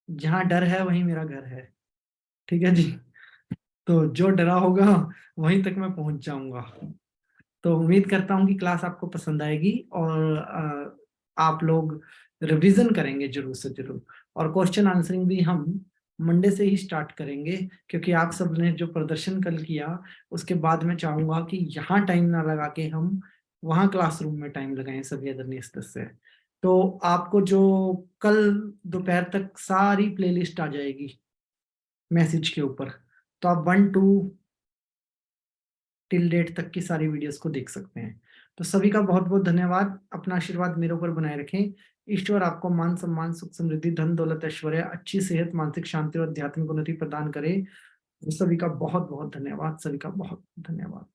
जहां डर है वहीं मेरा घर है। ठीक है जी, तो जो डरा होगा वहीं तक मैं पहुंच जाऊंगा। तो उम्मीद करता हूँ कि क्लास आपको पसंद आएगी और आप लोग रिवीजन करेंगे जरूर से जरूर, और क्वेश्चन आंसरिंग भी हम मंडे से ही स्टार्ट करेंगे, क्योंकि आप सब ने जो प्रदर्शन कल किया उसके बाद मैं चाहूंगा कि यहाँ टाइम ना लगा के हम वहाँ क्लासरूम में टाइम लगाएं सभी आदरणीय सदस्य। तो आपको जो कल दोपहर तक सारी प्लेलिस्ट आ जाएगी मैसेज के ऊपर, तो आप 1 to टिल डेट तक की सारी वीडियोस को देख सकते हैं। तो सभी का बहुत बहुत धन्यवाद। अपना आशीर्वाद मेरे ऊपर बनाए रखें। ईश्वर आपको मान सम्मान, सुख समृद्धि, धन दौलत, ऐश्वर्य, अच्छी सेहत, मानसिक शांति और आध्यात्मिक उन्नति प्रदान करे। सभी का बहुत बहुत धन्यवाद, सभी का बहुत धन्यवाद।